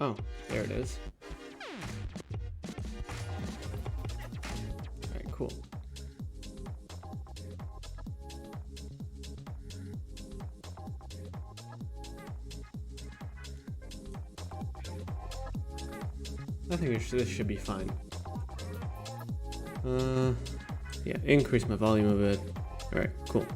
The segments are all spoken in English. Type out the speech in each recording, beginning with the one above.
Oh, there it is. Alright, cool. I think this should be fine. Yeah, increase my volume a bit. Alright, cool.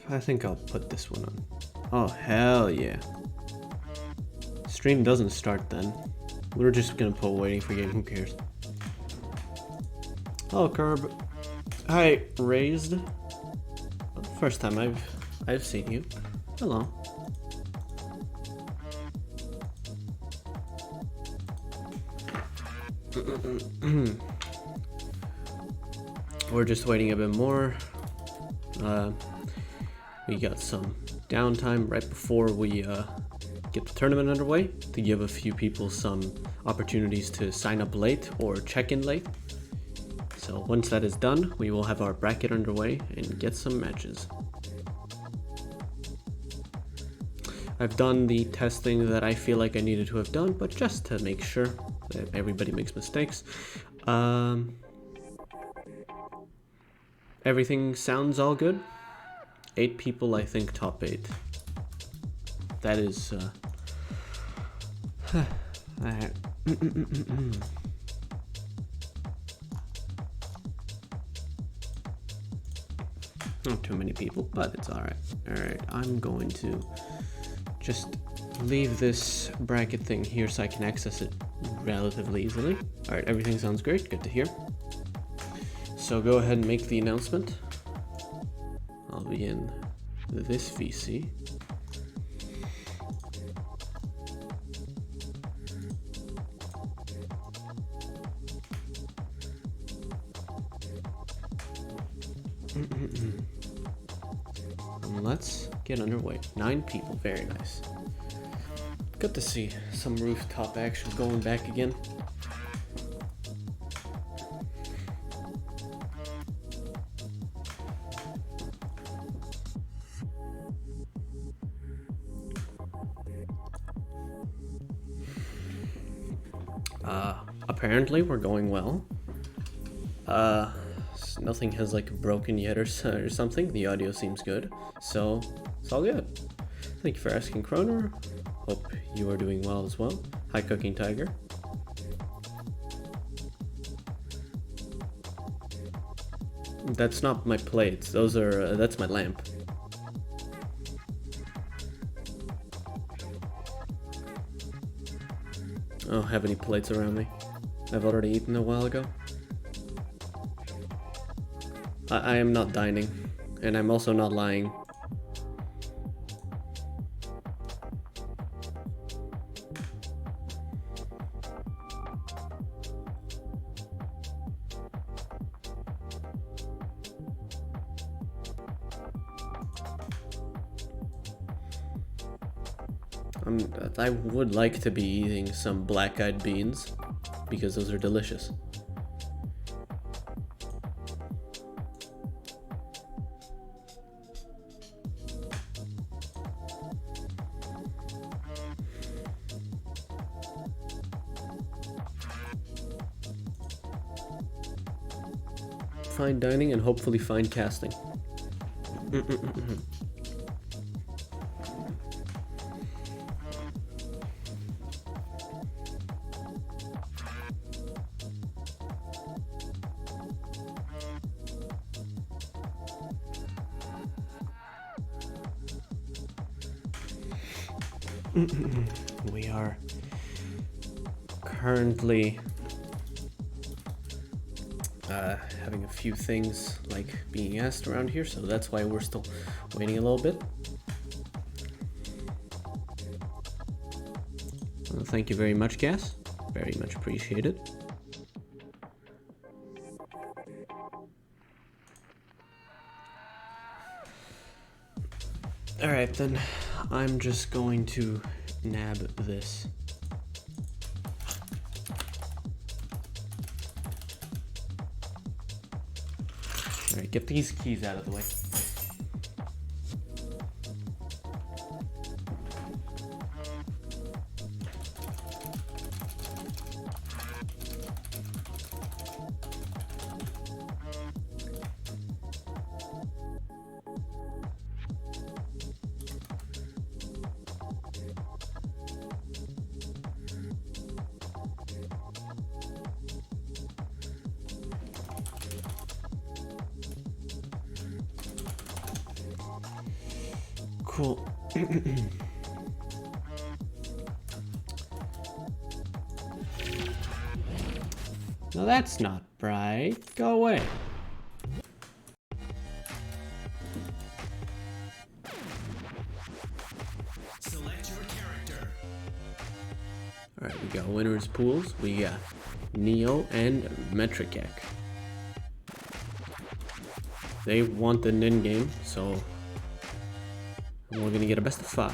I think I'll put this one on. Oh, hell yeah. Stream doesn't start then. We're just gonna put waiting for game, who cares? Oh, Curb. Hi, Raised. First time I've seen you. Hello. We're just waiting a bit more. We got some downtime right before we get the tournament underway to give a few people some opportunities to sign up late or check in late. So once that is done, we will have our bracket underway and get some matches. I've done the testing that I feel like I needed to have done, but just to make sure that everybody makes mistakes. Everything sounds all good. 8 people, I think, top 8. That is, not too many people, but it's alright. Alright, I'm going to just leave this bracket thing here so I can access it relatively easily. Alright, everything sounds great, good to hear. So go ahead and make the announcement. I'll be in this VC. And let's get underway. 9 people, very nice. Good to see some rooftop action going back again. Apparently we're going well. Nothing has like broken yet or something. The audio seems good, so it's all good. Thank you for asking, Kroner. Hope you are doing well as well. Hi, Cooking Tiger. That's not my plates. Those are that's my lamp. I don't have any plates around me. I've already eaten a while ago. I am not dining, and I'm also not lying. I would like to be eating some black-eyed beans, because those are delicious. Fine dining and hopefully fine casting. We are currently having a few things like being asked around here, so that's why we're still waiting a little bit. Well, thank you very much, Cass. Very much appreciated. Alright then, I'm just going to nab this. Alright, get these keys out of the way. Cool. No, that's not bright. Go away. Select your character. Alright, we got winners pools. We got Neo and Metrekec. They want an in-game, so we're gonna get a best of 5.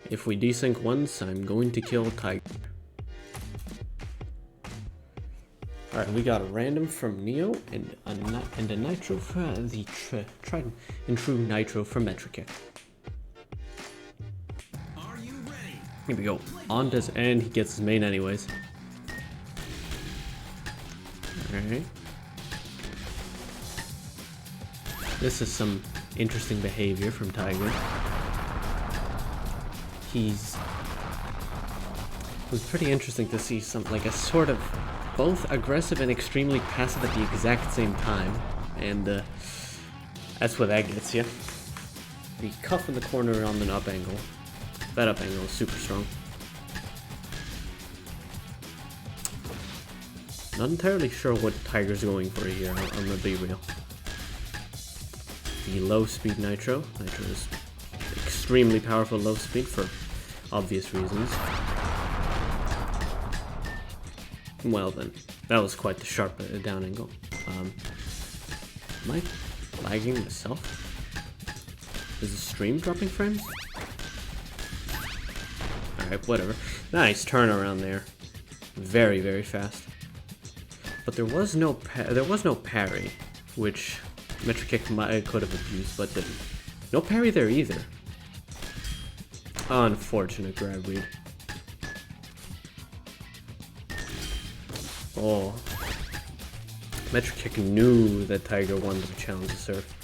If we desync once, I'm going to kill Tiger. Alright, we got a random from Neo and a nitro for the tried and true nitro from Metrekec. Are you ready? Here we go. On does, and he gets his main anyways. Alright. This is some interesting behavior from Tiger. It was pretty interesting to see some, like, a sort of both aggressive and extremely passive at the exact same time, and that's what that gets you. The cuff in the corner on an up angle. That up angle is super strong. Not entirely sure what Tiger's going for here, I'm gonna be real. The low speed Nitro. Nitro is extremely powerful low speed for obvious reasons. Well then, that was quite the sharp down angle. Am I lagging myself? Is the stream dropping frames? Alright, whatever. Nice turnaround there. Very, very fast. But there was no parry, which Metrekec could have abused, but didn't. No parry there either. Unfortunate grab read. Oh. Metrekec knew that Tiger wanted to challenge the serve.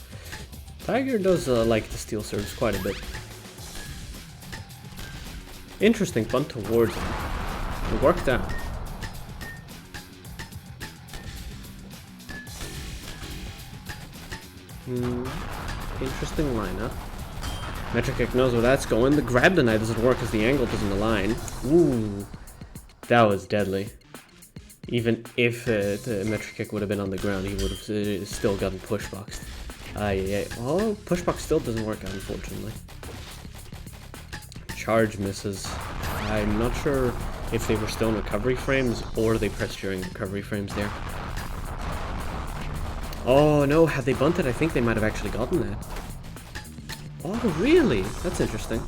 Tiger does like the steal serves quite a bit. Interesting bunt towards him. It worked out. Interesting lineup. Metrekec knows where that's going. The grab deny doesn't work because the angle doesn't align. Ooh, that was deadly. Even if Metrekec would have been on the ground, he would have still gotten pushboxed. Oh, pushbox still doesn't work out, unfortunately. Charge misses. I'm not sure if they were still in recovery frames or they pressed during recovery frames there. Oh no, had they bunted, I think they might have actually gotten that. Oh really? That's interesting.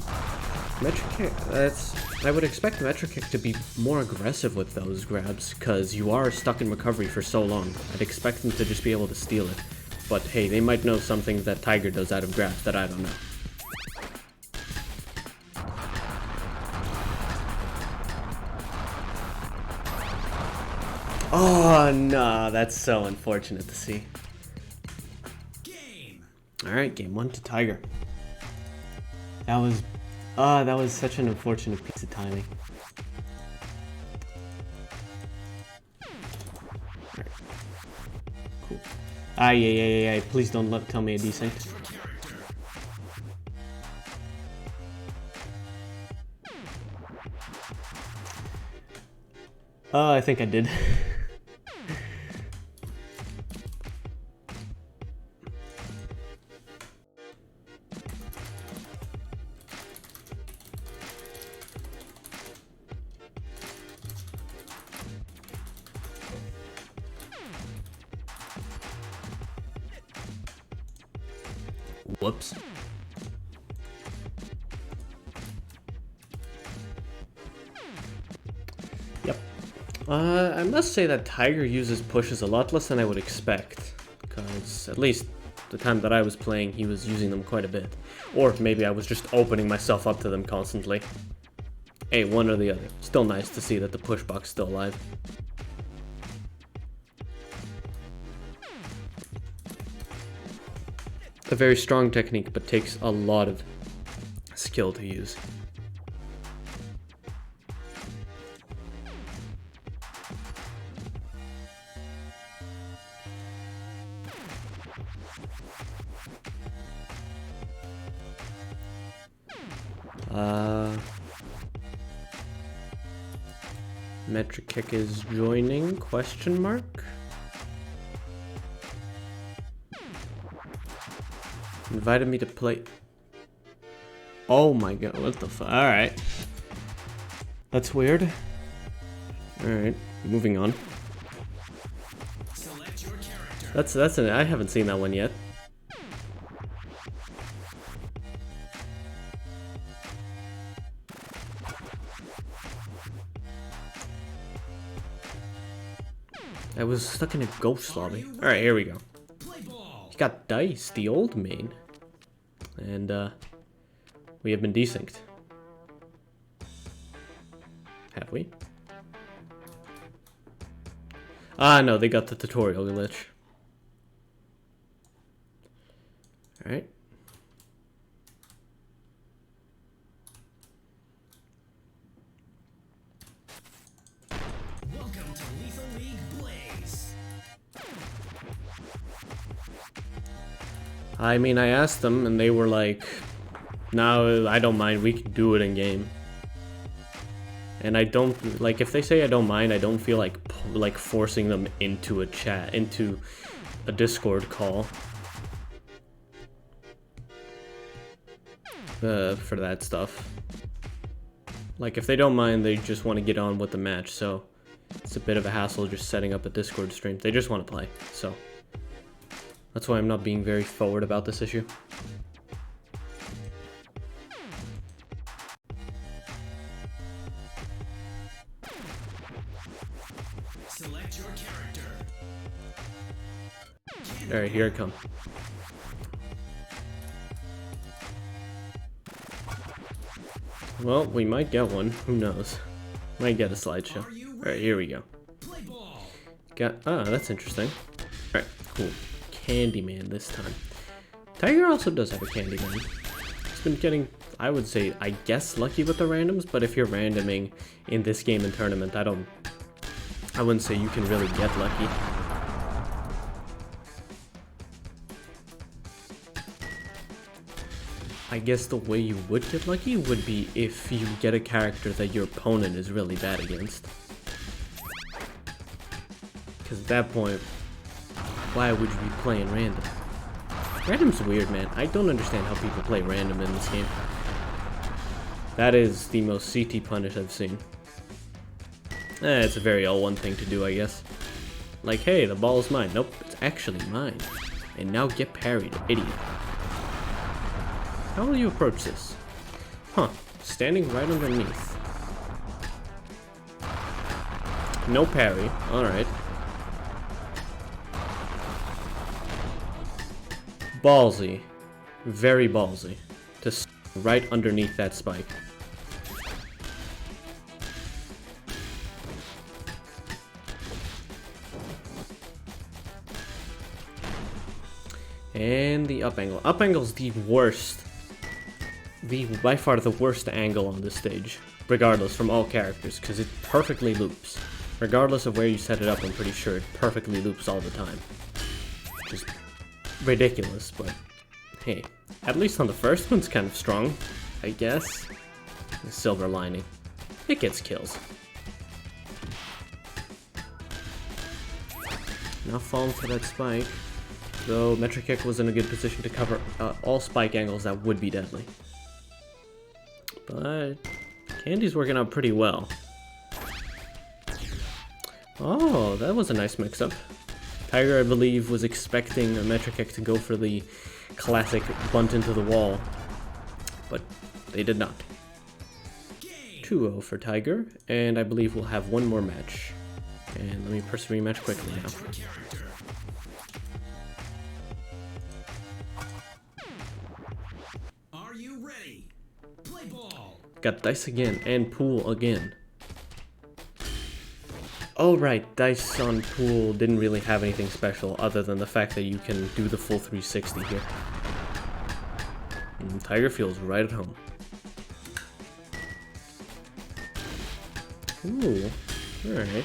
Metrekec, I would expect Metrekec to be more aggressive with those grabs, because you are stuck in recovery for so long. I'd expect them to just be able to steal it. But hey, they might know something that Tiger does out of grabs that I don't know. Oh no, that's so unfortunate to see. Alright, game 1 to Tiger. That was such an unfortunate piece of timing. Alright. Cool. Yeah. Please don't tell me a desync. I think I did. Whoops. Yep. I must say that Tiger uses pushes a lot less than I would expect. Because at least the time that I was playing, he was using them quite a bit. Or maybe I was just opening myself up to them constantly. Hey, one or the other. Still nice to see that the push box is still alive. A very strong technique, but takes a lot of skill to use. Metrekec is joining, question mark? Invited me to play. Oh my god, what the fuck? Alright. That's weird. Alright, moving on. Select your character. That's I haven't seen that one yet. I was stuck in a ghost lobby. Alright, here we go. Play ball. He got Dice, the old main. And, we have been desynced. Have we? Ah, no, they got the tutorial glitch. Alright. Welcome to Lethal League Blaze. I mean, I asked them, and they were like, no, I don't mind, we can do it in game. And I don't, like, if they say I don't mind, I don't feel like forcing them into a chat, into a Discord call. For that stuff. Like, if they don't mind, they just want to get on with the match, so it's a bit of a hassle just setting up a Discord stream. They just want to play, so that's why I'm not being very forward about this issue. Select your character. Alright, here I come. Well, we might get one. Who knows? Might get a slideshow. Alright, here we go. Play ball. That's interesting. Alright, cool. Candyman this time. Tiger also does have a Candyman. He's been getting, I would say, I guess lucky with the randoms, but if you're randoming in this game and tournament, I wouldn't say you can really get lucky. I guess the way you would get lucky would be if you get a character that your opponent is really bad against. Because at that point, why would you be playing random? Random's weird, man. I don't understand how people play random in this game. That is the most CT punish I've seen. It's a very L1 thing to do, I guess. Like, hey, the ball is mine. Nope, it's actually mine. And now get parried, idiot. How will you approach this? Huh, standing right underneath. No parry, alright. Ballsy. Very ballsy. To right underneath that spike. And the up angle. Up angle's the worst. By far the worst angle on this stage. Regardless, from all characters, because it perfectly loops. Regardless of where you set it up, I'm pretty sure it perfectly loops all the time. Which is ridiculous, but hey. At least on the first one's kind of strong, I guess. The silver lining. It gets kills. Not falling for that spike. Though Metrekec was in a good position to cover all spike angles that would be deadly. But Candy's working out pretty well. Oh, that was a nice mix-up. Tiger, I believe, was expecting Metrekec to go for the classic bunt into the wall, but they did not. 2-0 for Tiger, and I believe we'll have one more match. And let me press rematch quickly now. Are you ready? Play ball. Got dice again, and pool again. Oh right, dice on pool didn't really have anything special other than the fact that you can do the full 360 here. And Tiger feels right at home. Ooh, alright.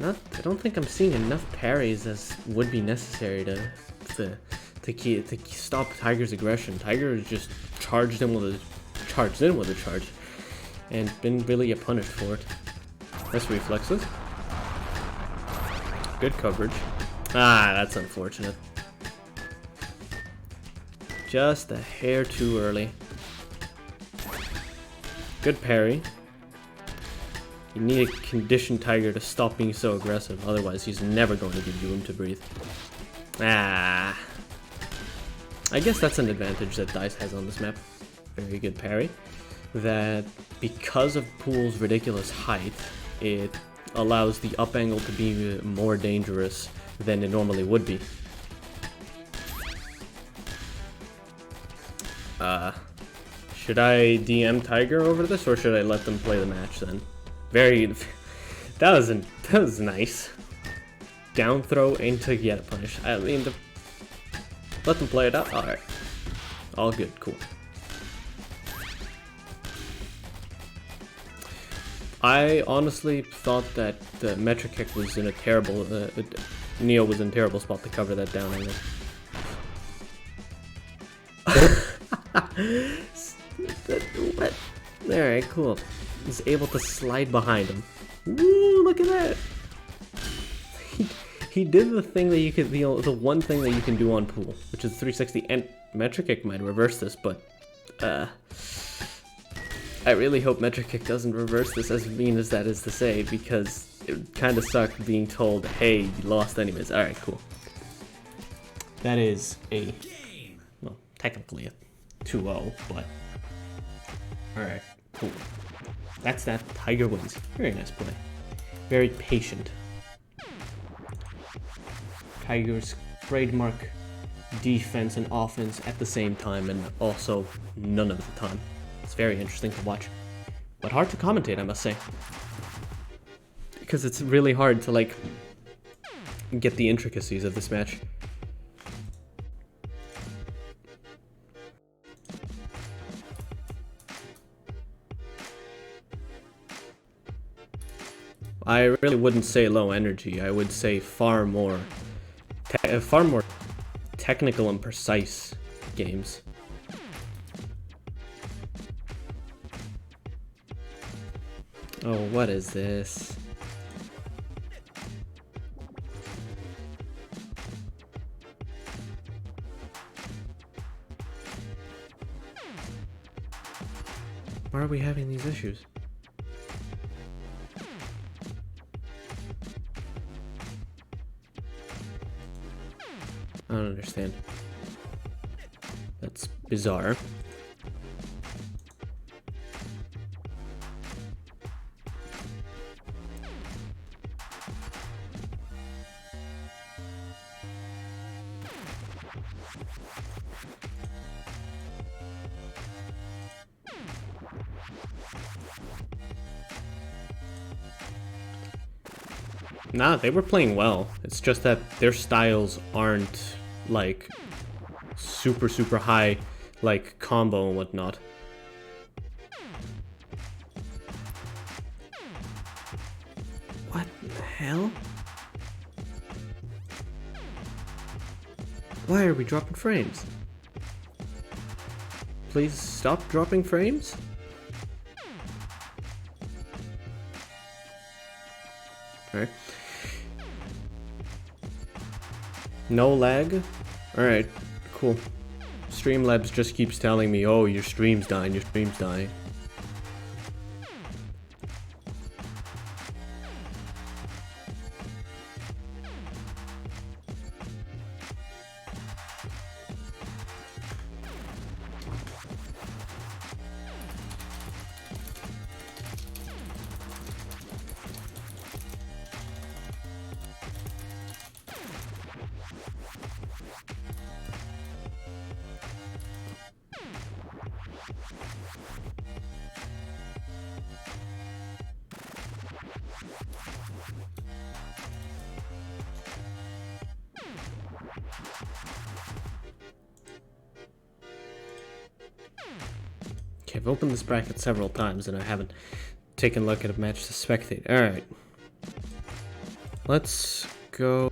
I don't think I'm seeing enough parries as would be necessary to stop Tiger's aggression. Tiger just charged in with a charge, and been really punished for it. Nice reflexes. Good coverage. Ah, that's unfortunate. Just a hair too early. Good parry. You need a conditioned Tiger to stop being so aggressive, otherwise he's never going to give you room to breathe. Ah. I guess that's an advantage that Dice has on this map. Very good parry. That because of Pool's ridiculous height, it allows the up angle to be more dangerous than it normally would be. Should I DM Tiger over this, or should I let them play the match then? That was nice. Down throw into get a punish. I mean, let them play it out. All right, all good, cool. I honestly thought that Metrekec was in a terrible, Neo was in a terrible spot to cover that down angle. What? Alright, cool. He's able to slide behind him. Woo, look at that! He did the thing that you could, the one thing that you can do on Pool, which is 360, and Metrekec might reverse this, but, I really hope Metrekec doesn't reverse this, as mean as that is to say, because it would kind of suck being told, hey, you lost anyways. Alright, cool. That is a, well, technically a 2-0, but alright, cool. That's that. Tiger wins. Very nice play. Very patient. Tiger's trademark defense and offense at the same time, and also none of the time. It's very interesting to watch, but hard to commentate, I must say, because it's really hard to like get the intricacies of this match. I really wouldn't say low energy. I would say far more technical and precise games. Oh, what is this? Why are we having these issues? I don't understand. That's bizarre. Nah, they were playing well. It's just that their styles aren't like super high, like combo and whatnot. What the hell? Why are we dropping frames? Please stop dropping frames? Alright. No lag? Alright, cool. Streamlabs just keeps telling me, oh, your stream's dying, your stream's dying. Okay, I've opened this bracket several times and I haven't taken a look at a match to spectate. Alright. Let's go.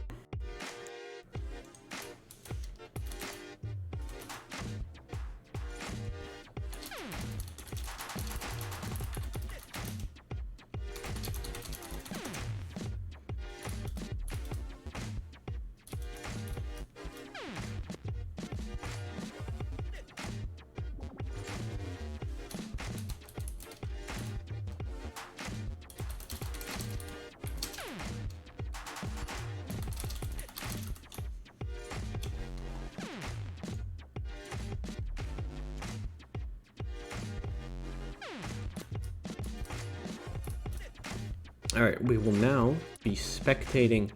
Alright, we will now be spectating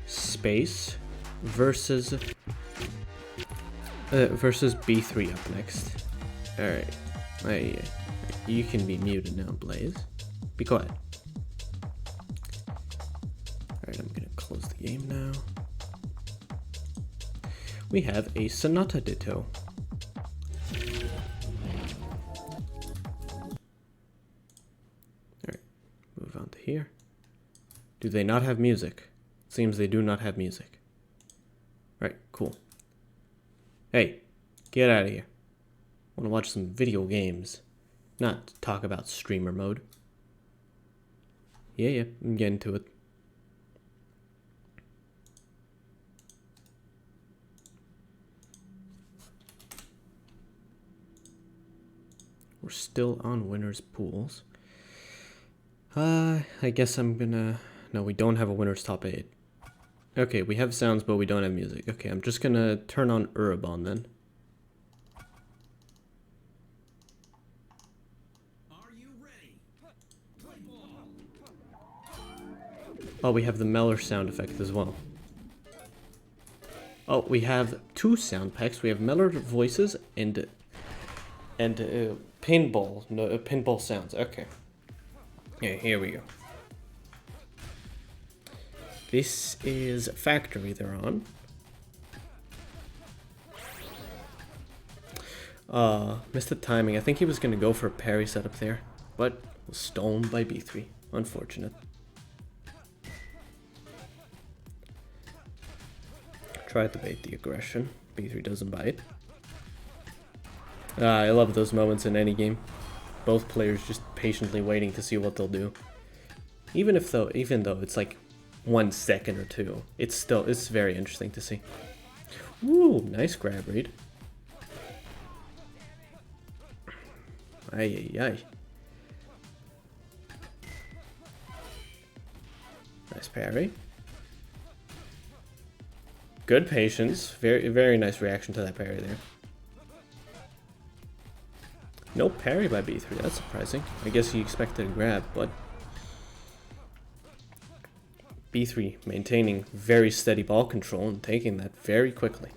Space versus B3 up next. Alright, you can be muted now, Blaze. Be quiet. Alright, I'm gonna close the game now. We have a Sonata Ditto. Move on to here. Do they not have music? Seems they do not have music. Right, cool. Hey, get out of here. Want to watch some video games, not talk about streamer mode. Yeah, I'm getting to it. We're still on winners pools. I guess I'm gonna... No, we don't have a winner's top 8. Okay, we have sounds, but we don't have music. Okay, I'm just gonna turn on Urabon then. Are you ready? Play ball. Oh, we have the Meller sound effect as well. Oh, we have 2 sound packs. We have Meller voices and pinball. No, pinball sounds. Okay. Yeah, here we go. This is Factory they're on. Missed the timing. I think he was going to go for a parry setup there, but was stolen by B3. Unfortunate. Tried to bait the aggression. B3 doesn't bite. I love those moments in any game. Both players just patiently waiting to see what they'll do. Even though it's like 1 second or 2, it's very interesting to see. Woo, nice grab read. Ay. Nice parry. Good patience. Very nice reaction to that parry there. No parry by B3, that's surprising. I guess he expected a grab, but B3 maintaining very steady ball control and taking that very quickly.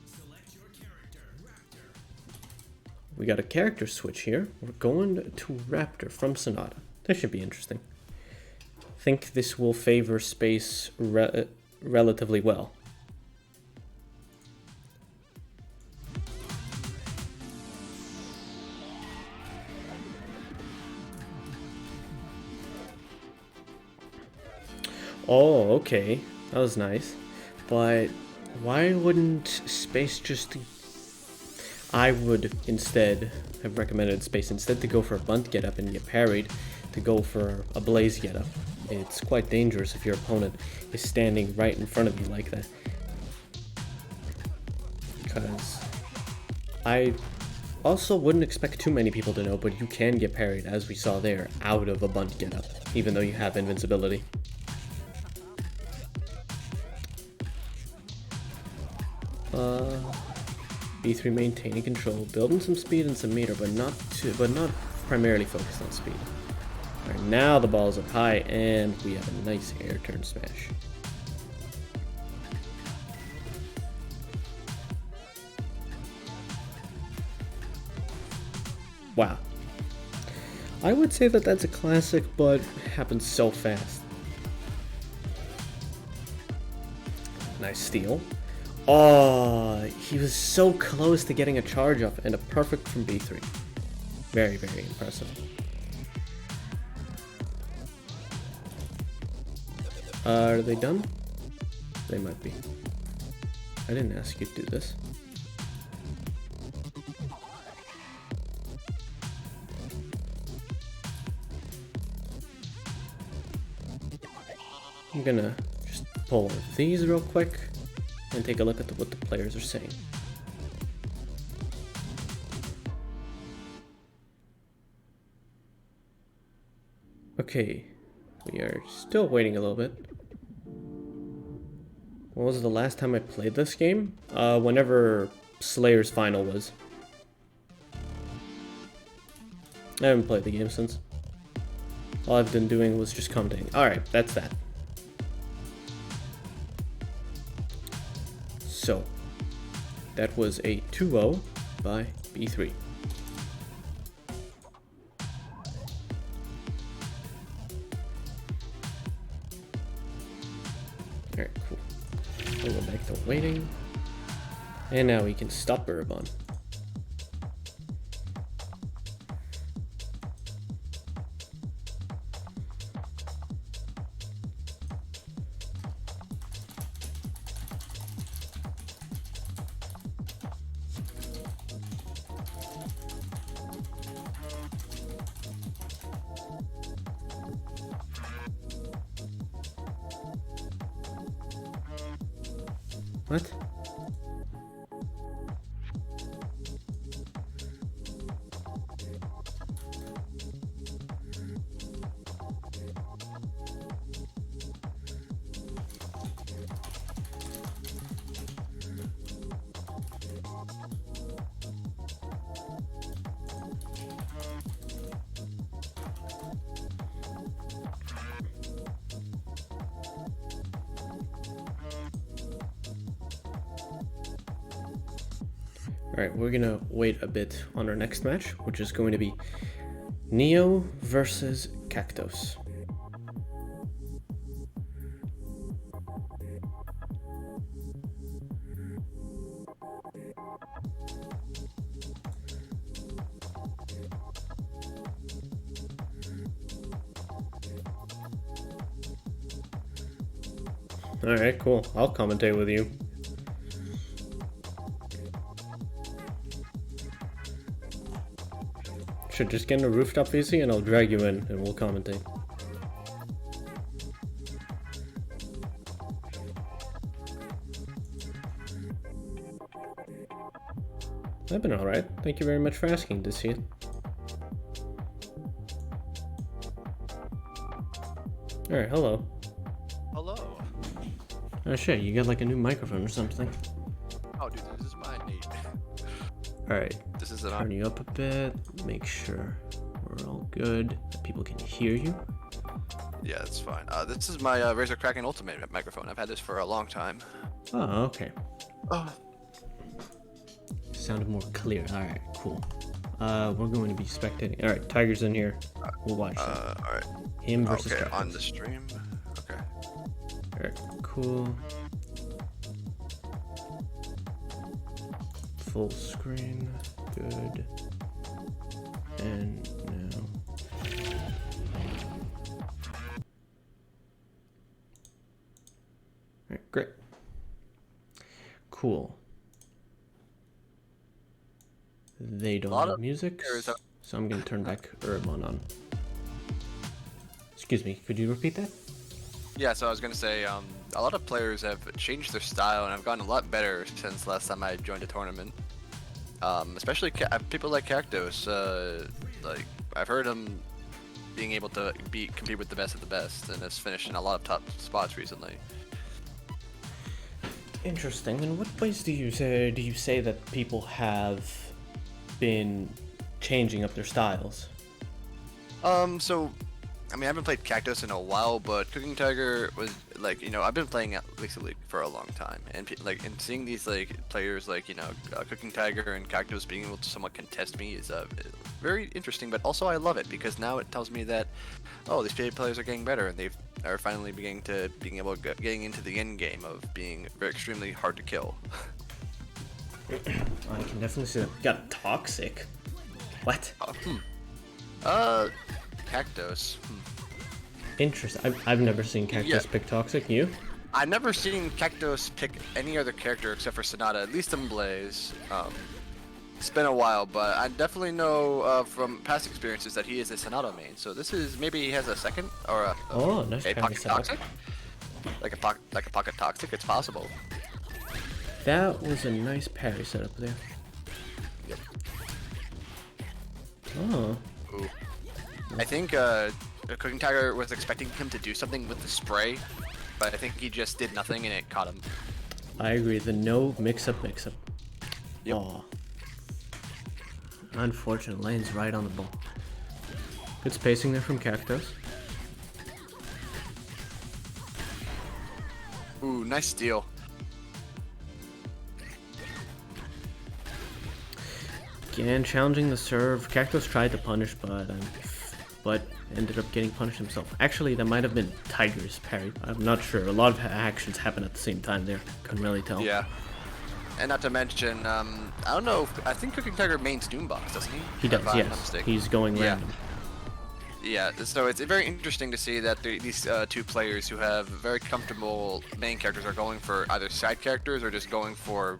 Select your character. Raptor. We got a character switch here. We're going to Raptor from Sonata. This should be interesting. I think this will favor Space relatively well. Oh, okay. That was nice. But why wouldn't Space just... I would instead have recommended Space instead to go for a bunt getup and get parried, to go for a Blaze getup. It's quite dangerous if your opponent is standing right in front of you like that. Because I also wouldn't expect too many people to know, but you can get parried, as we saw there, out of a bunt getup, even though you have invincibility. B3 maintaining control, building some speed and some meter, but not primarily focused on speed. Alright, now the ball's up high, and we have a nice air turn smash. Wow. I would say that that's a classic, but it happens so fast. Nice steal. Oh, he was so close to getting a charge off and a perfect from B3. Very, very impressive. Are they done? They might be. I didn't ask you to do this. I'm gonna just pull these real quick and take a look at what the players are saying. Okay, we are still waiting a little bit. When was the last time I played this game? Whenever Slayer's final was. I haven't played the game since. All I've been doing was just commentating. Alright, that's that. So, that was a 2-0 by B3. Alright, cool. We'll go back to waiting. And now we can stop Bourbon. What? Alright, we're gonna wait a bit on our next match, which is going to be Neo versus Cactos. Alright, cool. I'll commentate with you. Should just get in a Rooftop VC and I'll drag you in and we'll commentate. I've been alright. Thank you very much for asking to see it. Alright, hello. Hello. Oh shit, you got like a new microphone or something. Oh, dude, this is mine, Nate. Alright, This is an turn you up a bit, make sure we're all good, that people can hear you. Yeah, that's fine. This is my Razer Kraken Ultimate microphone. I've had this for a long time. Oh, okay. Oh. Sounded more clear. Alright, cool. We're going to be spectating. Alright, Tiger's in here. We'll watch that. All right. Him versus Okay, Cactos. on the stream. Okay. Alright, cool. Full screen. Good. And now. Alright, great. Cool. They don't have music, so I'm gonna turn back Urban on. Excuse me, could you repeat that? Yeah, so I was gonna say, a lot of players have changed their style and have gotten a lot better since last time I joined a tournament. Especially people like Cactos. Like I've heard him being able to compete with the best of the best, and has finished in a lot of top spots recently. Interesting. In what ways do you say that people have been changing up their styles? So I mean, I haven't played Cactus in a while, but Cooking Tiger was like, I've been playing League League for a long time, and and seeing these like players like Cooking Tiger and Cactus being able to somewhat contest me is very interesting. But also I love it because now it tells me that these players are getting better, and they are finally beginning getting into the end game of being very extremely hard to kill. I can definitely see that. Got toxic. What? Cactus. Interesting. I've never seen Cactus pick toxic. You? I've never seen Cactus pick any other character except for Sonata, at least in Blaze. It's been a while, but I definitely know from past experiences that he is a Sonata main. So this is maybe he has a second or nice a parry pocket setup. toxic, like a pocket toxic. It's possible. That was a nice parry setup there. Yep. Oh. Ooh. I think Cooking Tiger was expecting him to do something with the spray, but I think he just did nothing and it caught him. I agree. The no mix-up. Yep. Aw. Unfortunate. Lane's right on the ball. Good spacing there from Cactos. Ooh, nice steal. Again, challenging the serve. Cactos tried to punish, but ended up getting punished himself. Actually, that might have been Tiger's parry. I'm not sure. A lot of actions happened at the same time there. Couldn't really tell. Yeah. And not to mention, I don't know. I think Cooking Tiger mains Doombox, doesn't he? He does, If I'm not yes. mistaken. He's going random. Yeah, so it's very interesting to see that these two players who have very comfortable main characters are going for either side characters or just going for,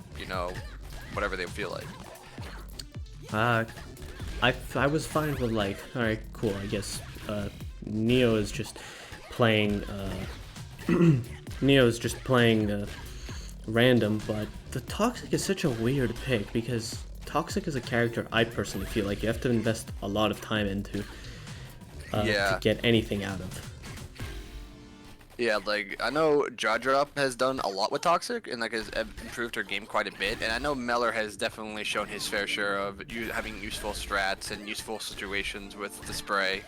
whatever they feel like. I was fine with like, alright, cool, I guess Neo is just playing random, but the Toxic is such a weird pick because Toxic is a character I personally feel like you have to invest a lot of time into to get anything out of. Yeah, like I know Jaw Drop has done a lot with Toxic and like has improved her game quite a bit, and I know Meller has definitely shown his fair share of having useful strats and useful situations with the spray.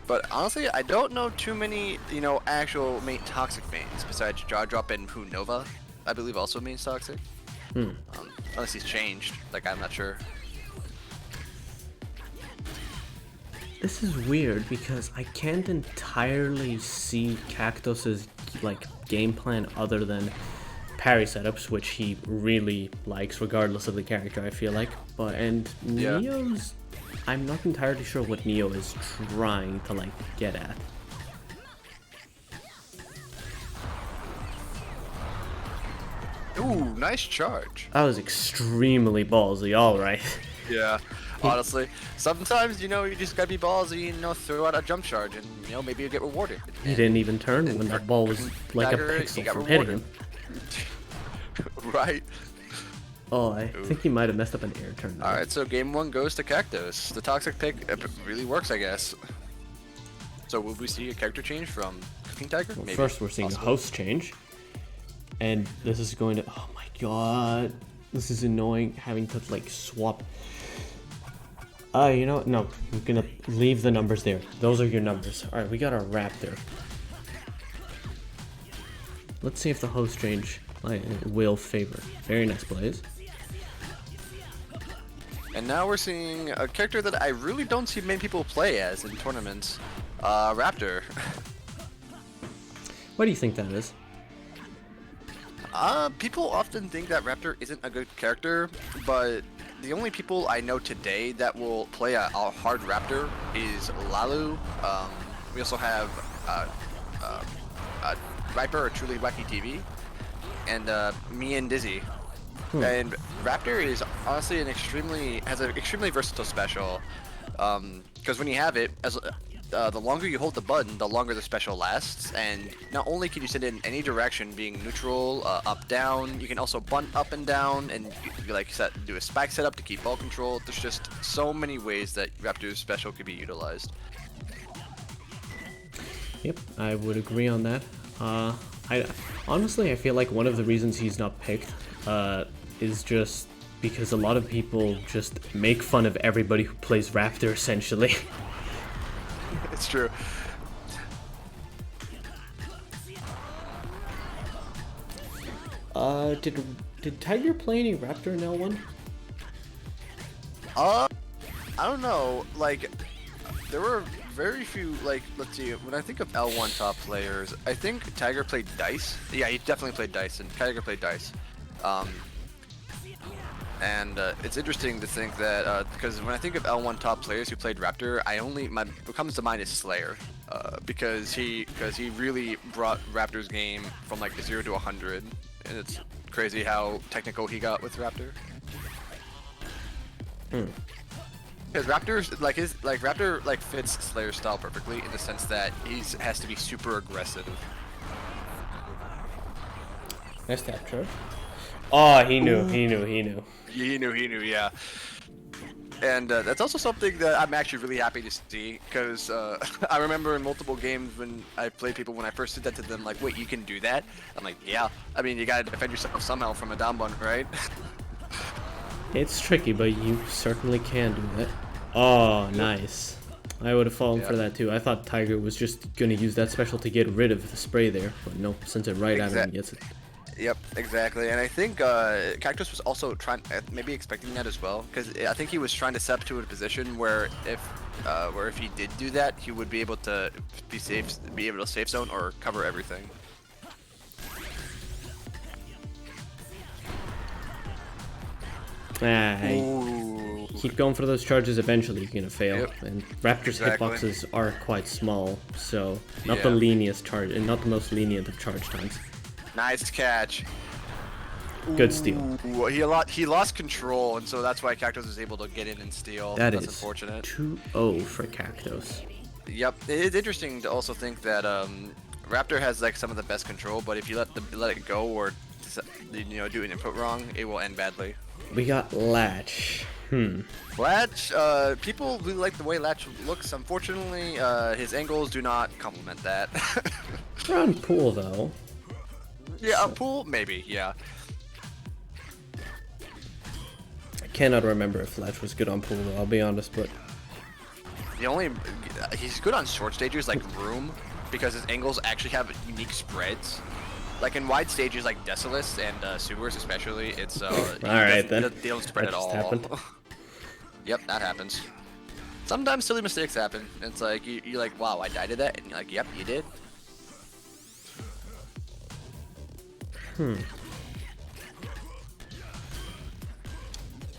But honestly, I don't know too many, actual main Toxic mains besides Jaw Drop and who Nova, I believe also mains Toxic. Unless he's changed, like I'm not sure. This is weird because I can't entirely see Cactus's like game plan other than parry setups, which he really likes regardless of the character, I feel like. And Neo's, I'm not entirely sure what Neo is trying to like get at. Ooh, nice charge. That was extremely ballsy, alright. Yeah, honestly, sometimes you just gotta be ballsy and throw out a jump charge, and maybe you get rewarded. He didn't even turn when that ball was like a pixel from hitting him. Right. Oh, I think he might have messed up an air turn. All right, so game one goes to Cactus. The Toxic pick really works, I guess. So will we see a character change from Cooking Tiger? Well, Maybe. first, we're seeing a host change, and this is going to. Oh my god, this is annoying having to like swap. No, I'm gonna leave the numbers there. Those are your numbers. All right, we got our Raptor. Let's see if the host change will favor. Very nice plays. And now we're seeing a character that I really don't see many people play as in tournaments. Raptor. What do you think that is? People often think that Raptor isn't a good character, but the only people I know today that will play a hard Raptor is Lalu. We also have Viper or Truly Wacky TV, and me and Dizzy. And Raptor is honestly has an extremely versatile special, because when you have it, the longer you hold the button, the longer the special lasts, and not only can you send it in any direction, being neutral, up, down, you can also bunt up and down, and do a spike setup to keep ball control. There's just so many ways that Raptor's special could be utilized. Yep, I would agree on that. Honestly, I feel like one of the reasons he's not picked is just because a lot of people just make fun of everybody who plays Raptor, essentially. It's true. Did Tiger play any Raptor in L1? I don't know. Like, there were very few. Like, let's see. When I think of L1 top players, I think Tiger played Dice. Yeah, he definitely played Dice, and Tiger played Dice. And it's interesting to think that because when I think of L1 top players who played Raptor, what comes to mind is Slayer, because he really brought Raptor's game from like 0 to 100, and it's crazy how technical he got with Raptor. Because Raptor fits Slayer's style perfectly in the sense that he has to be super aggressive. Nice tap charge. Oh, he knew. He knew, yeah. And that's also something that I'm actually really happy to see, because I remember in multiple games when I played people, when I first did that to them, like, wait, you can do that? I'm like, yeah. I mean, you gotta defend yourself somehow from a down one, right? It's tricky, but you certainly can do that. Oh, nice. I would have fallen for that too. I thought Tiger was just gonna use that special to get rid of the spray there, but no, sent it right at him and gets it. Yep, exactly. And I think Cactus was also maybe expecting that as well, because I think he was trying to set up to a position where if he did do that, he would be able to be able to safe zone or cover everything. Keep going for those charges. Eventually, you're gonna fail. Yep. And Raptor's Exactly. hitboxes are quite small, so not Yeah. the lenient charge, and not the most lenient of charge times. Nice catch. Good steal. Ooh, he lost control, and so that's why Cactus was able to get in and steal. That's unfortunate. 2-0 for Cactos. Yep, it's interesting to also think that Raptor has like some of the best control, but if you let it go or do an input wrong, it will end badly. We got Latch. Latch, people really like the way Latch looks. Unfortunately, his angles do not complement that. We're on pool though. Yeah, a pool, maybe, yeah. I cannot remember if Latch was good on pool though, I'll be honest, but He's good on short stages like Room, because his angles actually have unique spreads. Like in wide stages like Desolus and Sewers especially, it's Alright then. They don't spread That at just all. happened. Yep, that happens. Sometimes silly mistakes happen. It's like you're like, wow, I died to that, and you're like, yep, you did.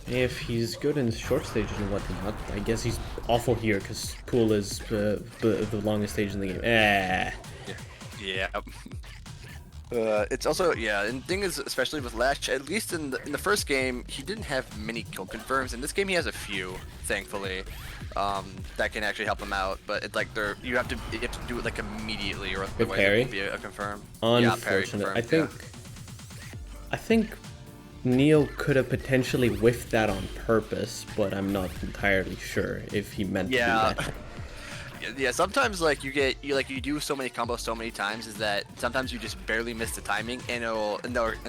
If he's good in short stages and whatnot, I guess he's awful here because pool is the longest stage in the game. Yeah. It's also, yeah, and the thing is, especially with Latch, at least in the first game, he didn't have many kill confirms. In this game, he has a few, thankfully, that can actually help him out. But it's like you have to do it like immediately, or otherwise parry? it won't be a confirm. Unfortunate. Yeah, parry I think Neil could have potentially whiffed that on purpose, but I'm not entirely sure if he meant to do that. Yeah, sometimes like you do so many combos so many times is that sometimes you just barely miss the timing, and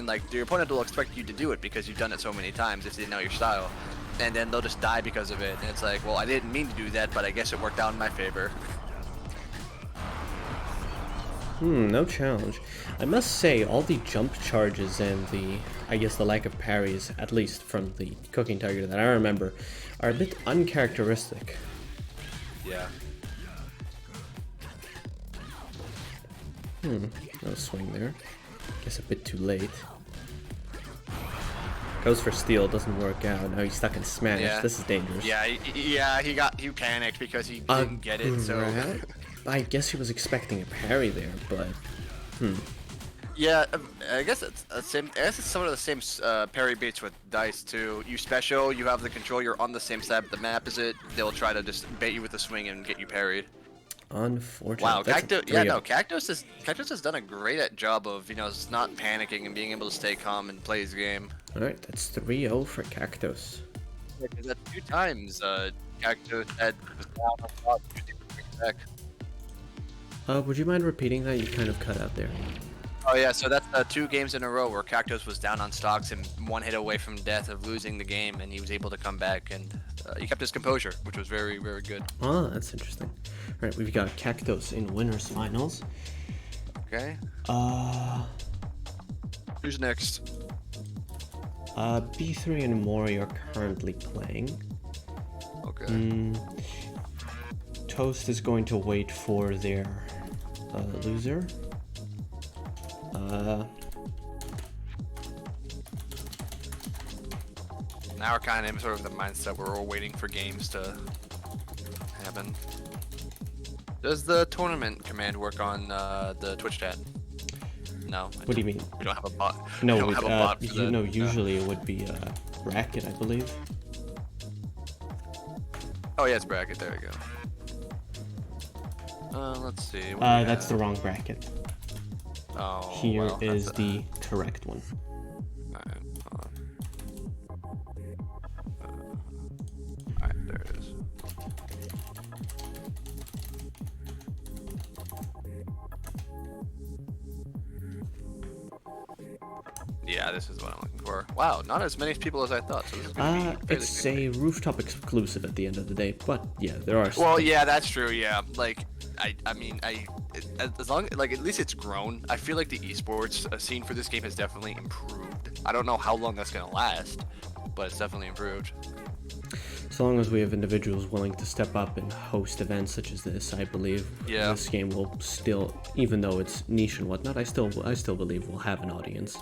like your opponent will expect you to do it because you've done it so many times if they know your style, and then they'll just die because of it. And it's like, well, I didn't mean to do that, but I guess it worked out in my favor. No challenge. I must say, all the jump charges and I guess the lack of parries, at least from the Cooking Tiger that I remember, are a bit uncharacteristic. Yeah. No swing there. Guess a bit too late. Goes for steal, doesn't work out. Now he's stuck in smash. Yeah. This is dangerous. Yeah, he panicked because he didn't get it. So Right. I guess he was expecting a parry there, but yeah, I guess it's the same. I guess it's some of the same parry baits with Dice too. You special, you have the control, you're on the same side of the map as it. They'll try to just bait you with a swing and get you parried. unfortunate. Wow, That's a Cactus has done a great job of just not panicking and being able to stay calm and play his game. All right, that's 3-0 for Cactos. Yeah, 'cause that's 2 times Cactus had was down a lot, back. Would you mind repeating that? You kind of cut out there. Oh yeah, so that's 2 games in a row where Cactos was down on stocks and 1 hit away from death of losing the game, and he was able to come back and he kept his composure, which was very, very good. Oh, that's interesting. All right, we've got Cactos in winners finals. Okay. Who's next? B3 and Mori are currently playing. Okay. Toast is going to wait for their loser. Now we're kind of in sort of the mindset where we're waiting for games to happen. Does the tournament command work on the Twitch chat? No. What do you mean? We don't have a bot. No, we don't have a bot for you know, usually it would be bracket, I believe. Oh yeah, it's bracket. There we go. Let's see. What do we That's the have? wrong bracket. Oh. Here well, is that's the correct one. Alright, hold on. Alright, there it is. Yeah, this is what I'm looking for. Wow, not as many people as I thought. So this is gonna be fairly It's quick. a Rooftop exclusive at the end of the day, but yeah, there are. Well, yeah, that's true. Yeah, like I mean, as long like at least it's grown. I feel like the esports scene for this game has definitely improved. I don't know how long that's gonna last, but it's definitely improved. As long as we have individuals willing to step up and host events such as this, I believe Yeah. this game will still, even though it's niche and whatnot, I still believe we'll have an audience.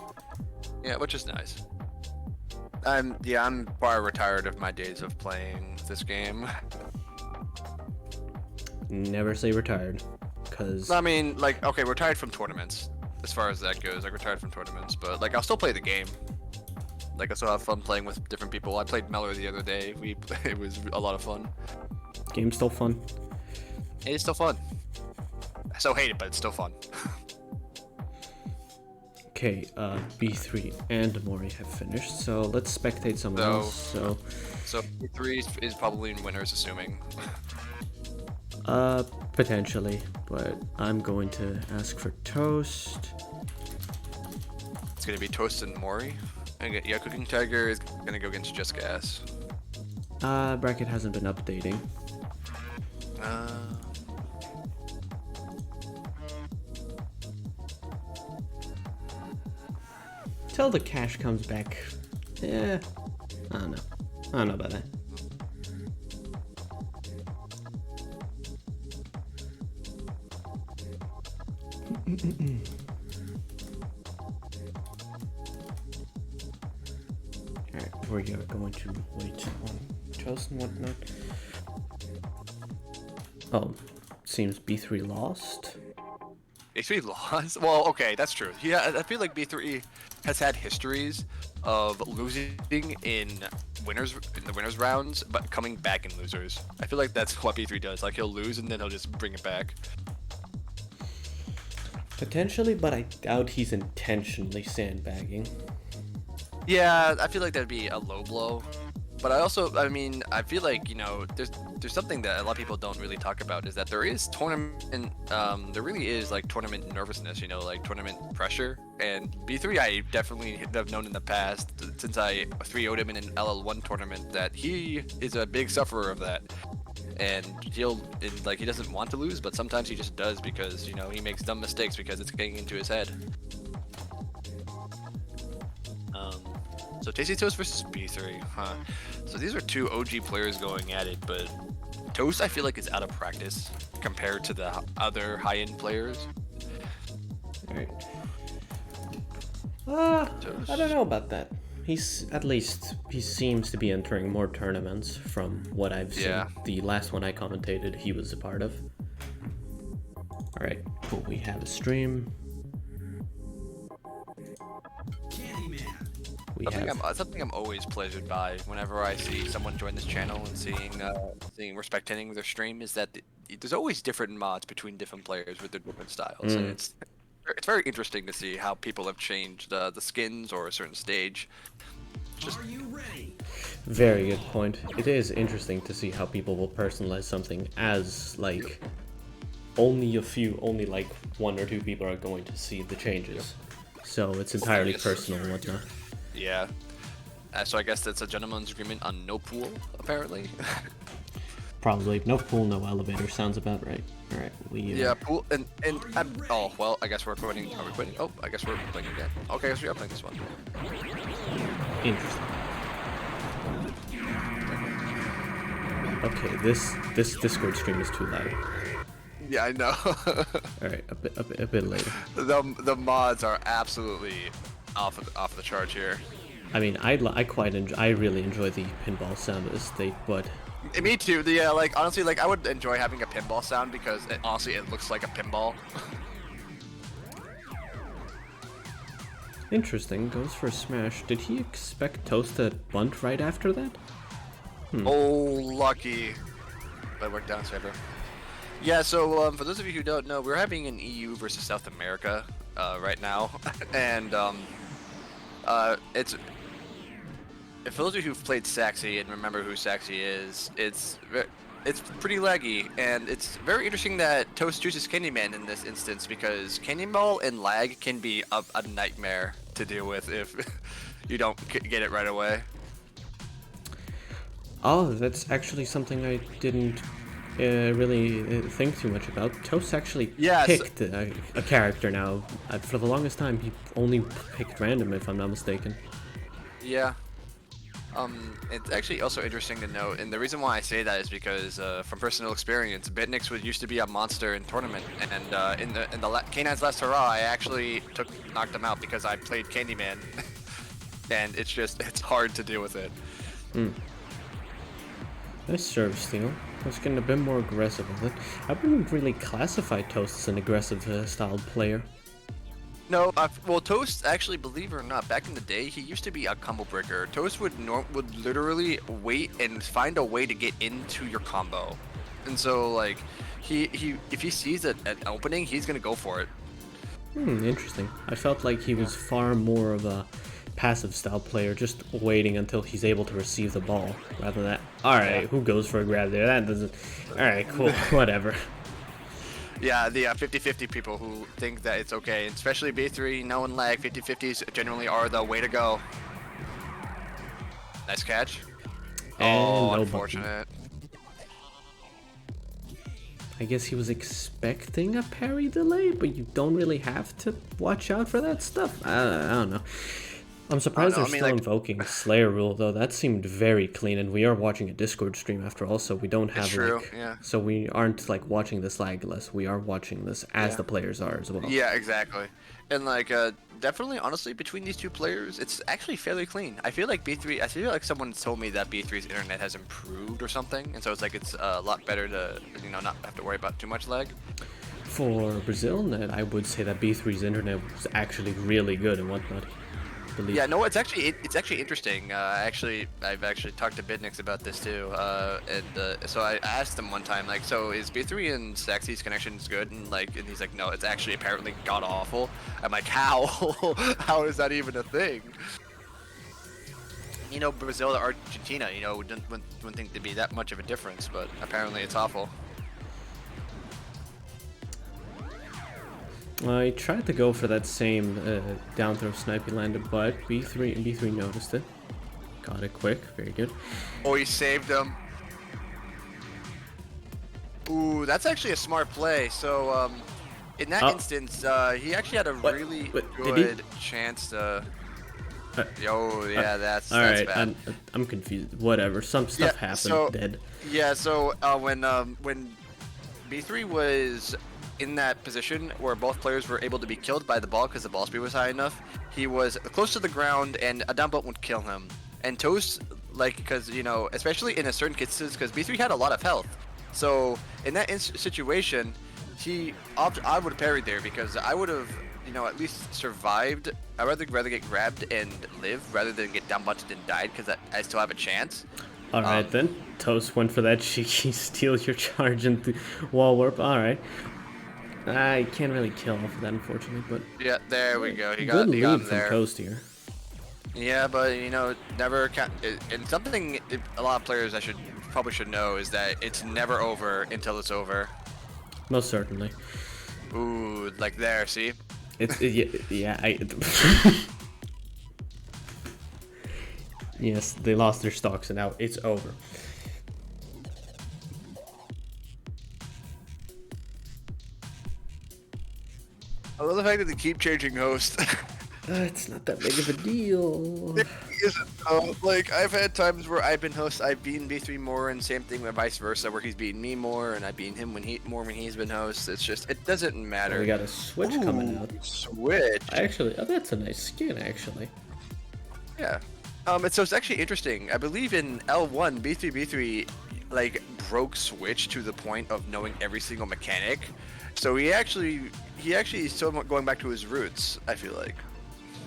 Yeah, which is nice. I'm far retired of my days of playing this game. Never say retired, because I mean, like, okay, retired from tournaments, as far as that goes. Like, retired from tournaments, but like, I'll still play the game. Like, I still have fun playing with different people. I played Meller the other day. It was a lot of fun. game's still fun. It is still fun. I still hate it, but it's still fun. Okay, B3 and Mori have finished, so let's spectate someone else. So, So three is probably in winners, assuming. potentially, but I'm going to ask for Toast. It's gonna be Toast and Mori. And yeah, Cooking Tiger is gonna go against Just Gas. Bracket hasn't been updating. Till the cash comes back. Yeah, I don't know. I don't know about that. Alright, we are going to wait on Toast and whatnot. Oh, seems B3 lost. B3 lost? Well, okay, that's true. Yeah, I feel like B3 has had histories of losing in the winners rounds, but coming back in losers. I feel like that's what B3 does. Like, he'll lose and then he'll just bring it back. Potentially, but I doubt he's intentionally sandbagging. Yeah, I feel like that'd be a low blow. But I mean, I feel like, you know, there's something that a lot of people don't really talk about is that there is there really is like tournament nervousness, you know, like tournament pressure. And B3, I definitely have known in the past, since I 3-0'd him in an LL1 tournament, that he is a big sufferer of that. And he doesn't want to lose, but sometimes he just does because, you know, he makes dumb mistakes because it's getting into his head. So Tasty Toast versus B3, huh? So these are 2 OG players going at it, but Toast I feel like is out of practice compared to the other high-end players. Alright. I don't know about that. He seems to be entering more tournaments from what I've seen. Yeah. The last one I commentated, he was a part of. Alright, cool. We have a stream. Candyman. We have Something I'm always pleasured by whenever I see someone join this channel and seeing respecting their stream is that there's always different mods between different players with their different styles, and it's very interesting to see how people have changed the skins or a certain stage. Are you ready? very good point. It is interesting to see how people will personalize something as like only like 1 or 2 people are going to see the changes. So it's entirely personal and whatnot. Yeah. So I guess that's a gentleman's agreement on no pool, apparently. Probably no pool, no elevator. Sounds about right. All right, Yeah, pool and oh well, I guess we're quitting. Are we quitting? Oh, I guess we're playing again. Okay, I guess we are playing this one. Interesting. Okay, this Discord stream is too loud. Yeah, I know. All right, a bit later. The mods are absolutely off the charts here. I mean, I really enjoy the pinball sound of the state, but Me too. Yeah, like honestly, like I would enjoy having a pinball sound because honestly it looks like a pinball. interesting. Goes for a smash. Did he expect Toast to bunt right after that? Oh, lucky. That worked out in his favor. Yeah, so for those of you who don't know, we're having an EU versus South America right now, and it's for those of you who've played Saxy and remember who Saxy is, it's pretty laggy, and it's very interesting that Toast chooses Candyman in this instance because Cannonball and lag can be a nightmare to deal with if you don't get it right away. Oh, that's actually something I didn't really think too much about. Toast actually picked a character now. For the longest time, he only picked random, if I'm not mistaken. Yeah. It's actually also interesting to note, and the reason why I say that is because from personal experience, Bitnix used to be a monster in tournament, and in the K9's last hurrah, I actually knocked him out because I played Candyman, and it's hard to deal with it. Nice serve steal. I was getting a bit more aggressive with it. I wouldn't really classify Toast as an aggressive styled player. No, well, Toast actually, believe it or not, back in the day, he used to be a combo breaker. Toast would literally wait and find a way to get into your combo, and so like if he sees an opening, he's gonna go for it. Interesting. I felt like he was far more of a passive style player, just waiting until he's able to receive the ball, rather than alright, who goes for a grab there? That doesn't. Alright, cool, whatever. Yeah, the 50-50 people who think that it's okay, especially B3, no one lag, 50-50s generally are the way to go. Nice catch. And oh, no unfortunate. I guess he was expecting a parry delay, but you don't really have to watch out for that stuff. I don't know. I'm surprised they're still invoking Slayer rule, though. That seemed very clean, and we are watching a Discord stream after all, so we don't have so we aren't like watching this lagless. We are watching this as the players are as well. Yeah, exactly. And like definitely, honestly, between these two players, it's actually fairly clean. I feel like someone told me that B3's internet has improved or something, and so it's like it's a lot better to not have to worry about too much lag. For Brazil net, I would say that B3's internet was actually really good and whatnot. Yeah, no, it's actually interesting. I've actually talked to Bitnix about this too, so I asked him one time, like, so is B3 and Saxy's connections good? And he's like, no, it's actually apparently god awful. I'm like, how? How is that even a thing? Brazil to Argentina, wouldn't think there'd be that much of a difference, but apparently it's awful. I tried to go for that same down throw snipe he landed, but B3 noticed it. Got it quick, very good. Oh, he saved him. Ooh, that's actually a smart play. So, in that instance, he actually had a really good chance to. That's alright. Bad. I'm confused. Whatever. Some stuff happened. Dead. Yeah. So when B3 was in that position where both players were able to be killed by the ball because the ball speed was high enough, he was close to the ground and a down bump would kill him. And Toast, because especially in a certain cases, because B3 had a lot of health, so in that situation, I would have parried there because I would have at least survived. I'd rather get grabbed and live rather than get down bunted and died because I still have a chance. Alright then, Toast went for that cheeky steal your charge into wall warp. Alright. I can't really kill off of that, unfortunately, but yeah, there we go. He got him from there. Toast here. Yeah, but never count. And something a lot of players probably should know is that it's never over until it's over. Most certainly. Ooh, like there, see? Yeah, yes, they lost their stocks and now it's over. I love the fact that they keep changing host. It's not that big of a deal. It isn't. Like, I've had times where I've been host, I've beaten B3 more, and same thing with vice versa, where he's beaten me more, and I've beaten him when he's been host. It's just, it doesn't matter. We got a Switch coming out. Switch. Actually, oh, that's a nice skin, actually. Yeah. And so it's actually interesting. I believe in L1, B3 like broke Switch to the point of knowing every single mechanic. So he actually is somewhat going back to his roots, I feel like.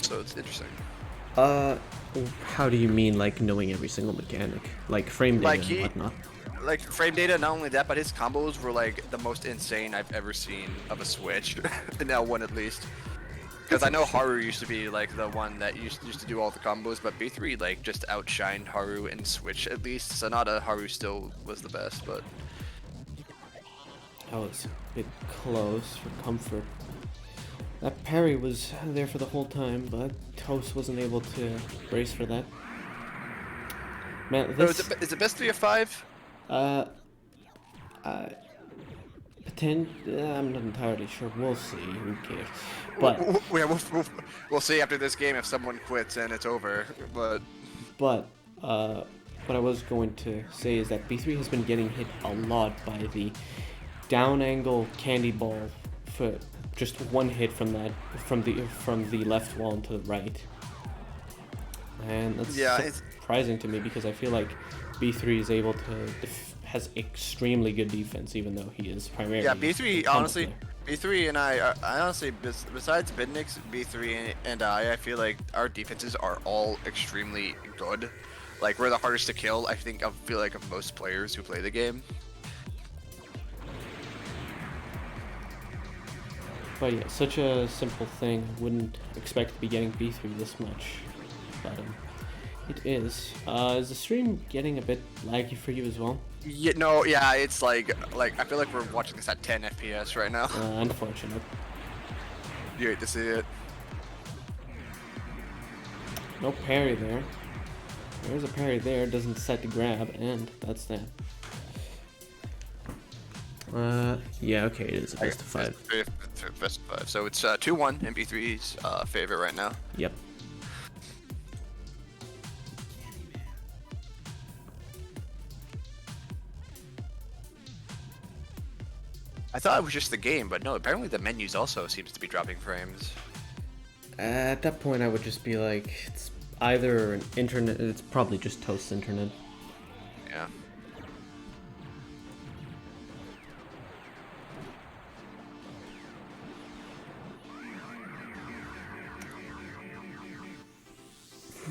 So it's interesting. How do you mean, like, knowing every single mechanic? Like, frame data Like and whatnot? Like frame data, not only that, but his combos were like the most insane I've ever seen of a Switch, in L1 at least. Because I know Haru used to be like the one that used to do all the combos, but B3 like just outshined Haru in Switch at least. Sonata Haru still was the best, but That was a bit close for comfort. That parry was there for the whole time, but Toast wasn't able to brace for that. Man, so this... is it best 3 of 5? I'm not entirely sure. We'll see. Who cares? But We'll see after this game if someone quits and it's over. But what I was going to say is that B3 has been getting hit a lot by the down angle candy ball for just one hit from the left wall to the right. And that's surprising to me because I feel like B3 is able to has extremely good defense, even though he is primarily. Yeah, B3 honestly, B3 and I honestly, besides Bidnix, B3 and I feel like our defenses are all extremely good. Like we're the hardest to kill. I feel like of most players who play the game. But yeah, such a simple thing. Wouldn't expect to be getting B3 this much, but it is. Is the stream getting a bit laggy for you as well? Yeah, no, yeah, it's like I feel like we're watching this at 10 FPS right now. Unfortunate. You hate to see it. No parry there. There's a parry there, doesn't set to grab, and that's that. Yeah, okay, it is a best of 5. Best of 5. So it's 2-1 in B3's favor right now. Yep. I thought it was just the game, but no, apparently the menus also seems to be dropping frames. At that point, I would just be like, it's either an internet, it's probably just Toast's internet. Yeah.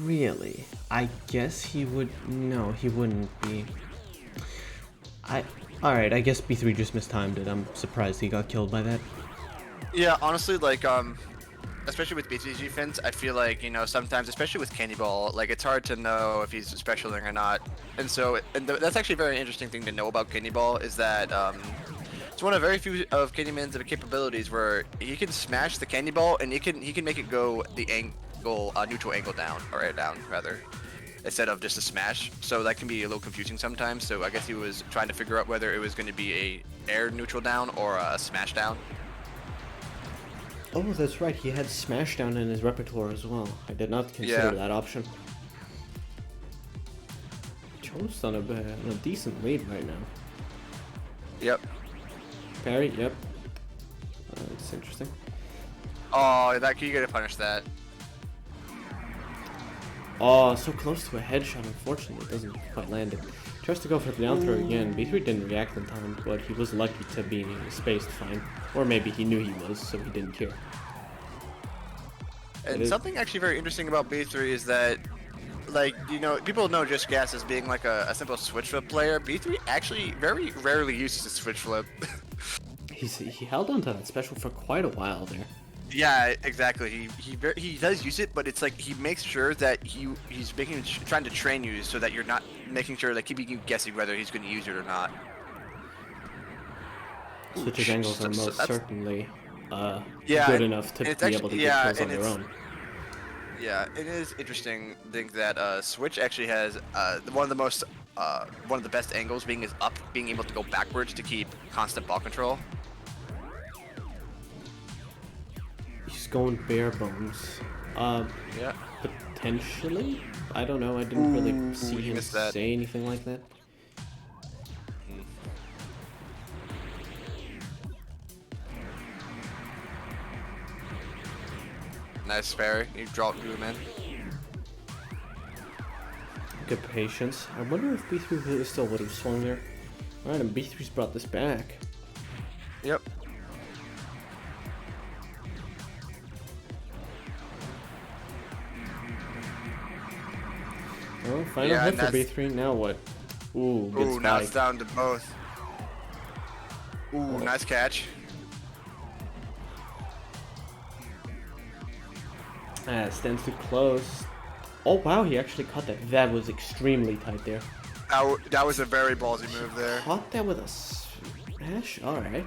Really? I guess he would. No, he wouldn't be. Alright, I guess B3 just mistimed it. I'm surprised he got killed by that. Yeah, honestly, like, especially with B3's defense, I feel like, you know, sometimes, especially with Candy Ball, like, it's hard to know if he's specialing or not. And so, that's actually a very interesting thing to know about Candy Ball, is that, it's one of very few of Candyman's capabilities where he can smash the Candy Ball, and he can make it go the neutral angle down, or down, rather, instead of just a smash. So that can be a little confusing sometimes. So I guess he was trying to figure out whether it was going to be a air neutral down or a smash down. Oh, that's right. He had Smashdown in his repertoire as well. I did not consider that option. Toast on a decent lead right now. Yep. Parry, yep. It's interesting. Oh, you gotta punish that. Oh, so close to a headshot. Unfortunately, it doesn't quite land it. Tries to go for the down throw again. B3 didn't react in time, but he was lucky to be spaced fine. Or maybe he knew he was, so he didn't care. And something actually very interesting about B3 is that, like, you know, people know Just Gas as being like a simple switch flip player. B3 actually very rarely uses a switch flip. He held on to that special for quite a while there. Yeah, exactly. He does use it, but it's like he makes sure that he's trying to train you so that you're not making sure, like, keeping you guessing whether he's going to use it or not. Switch's angles are most that's- certainly Yeah, good enough to be it's able to get kills on and their own. yeah, it is interesting to think that Switch actually has one of the most one of the best angles being is up, being able to go backwards to keep constant ball control. He's going bare bones. Yeah. Potentially? I don't know. I didn't really see you him missed that. say anything like that. Nice parry. You drop him in. Good patience. I wonder if B3 really still would have swung there. Alright, and B3's brought this back. Yep. Oh, final Yeah, hit for and B3. Now what? Ooh, good Ooh, now it's spike. down to both. Ooh, nice catch. Ah, stands too close. Oh wow, he actually caught that. That was extremely tight there. That was a very ballsy move there. Caught that with a smash? Alright.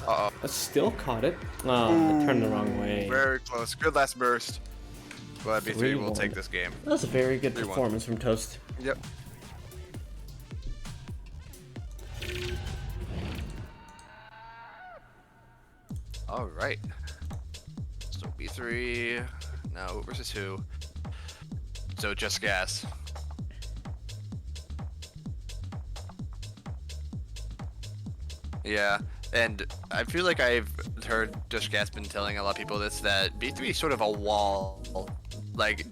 Uh-oh. Still caught it. Oh, it turned the wrong way. Very close. Good last burst. But B3 will 3-1. take this game. That was a very good 3-1. performance from Toast. Yep. All right. So B3 now who versus who? So Just Gas. Yeah, and I feel like I've heard Just Gas been telling a lot of people this, that B3 is sort of a wall. Like,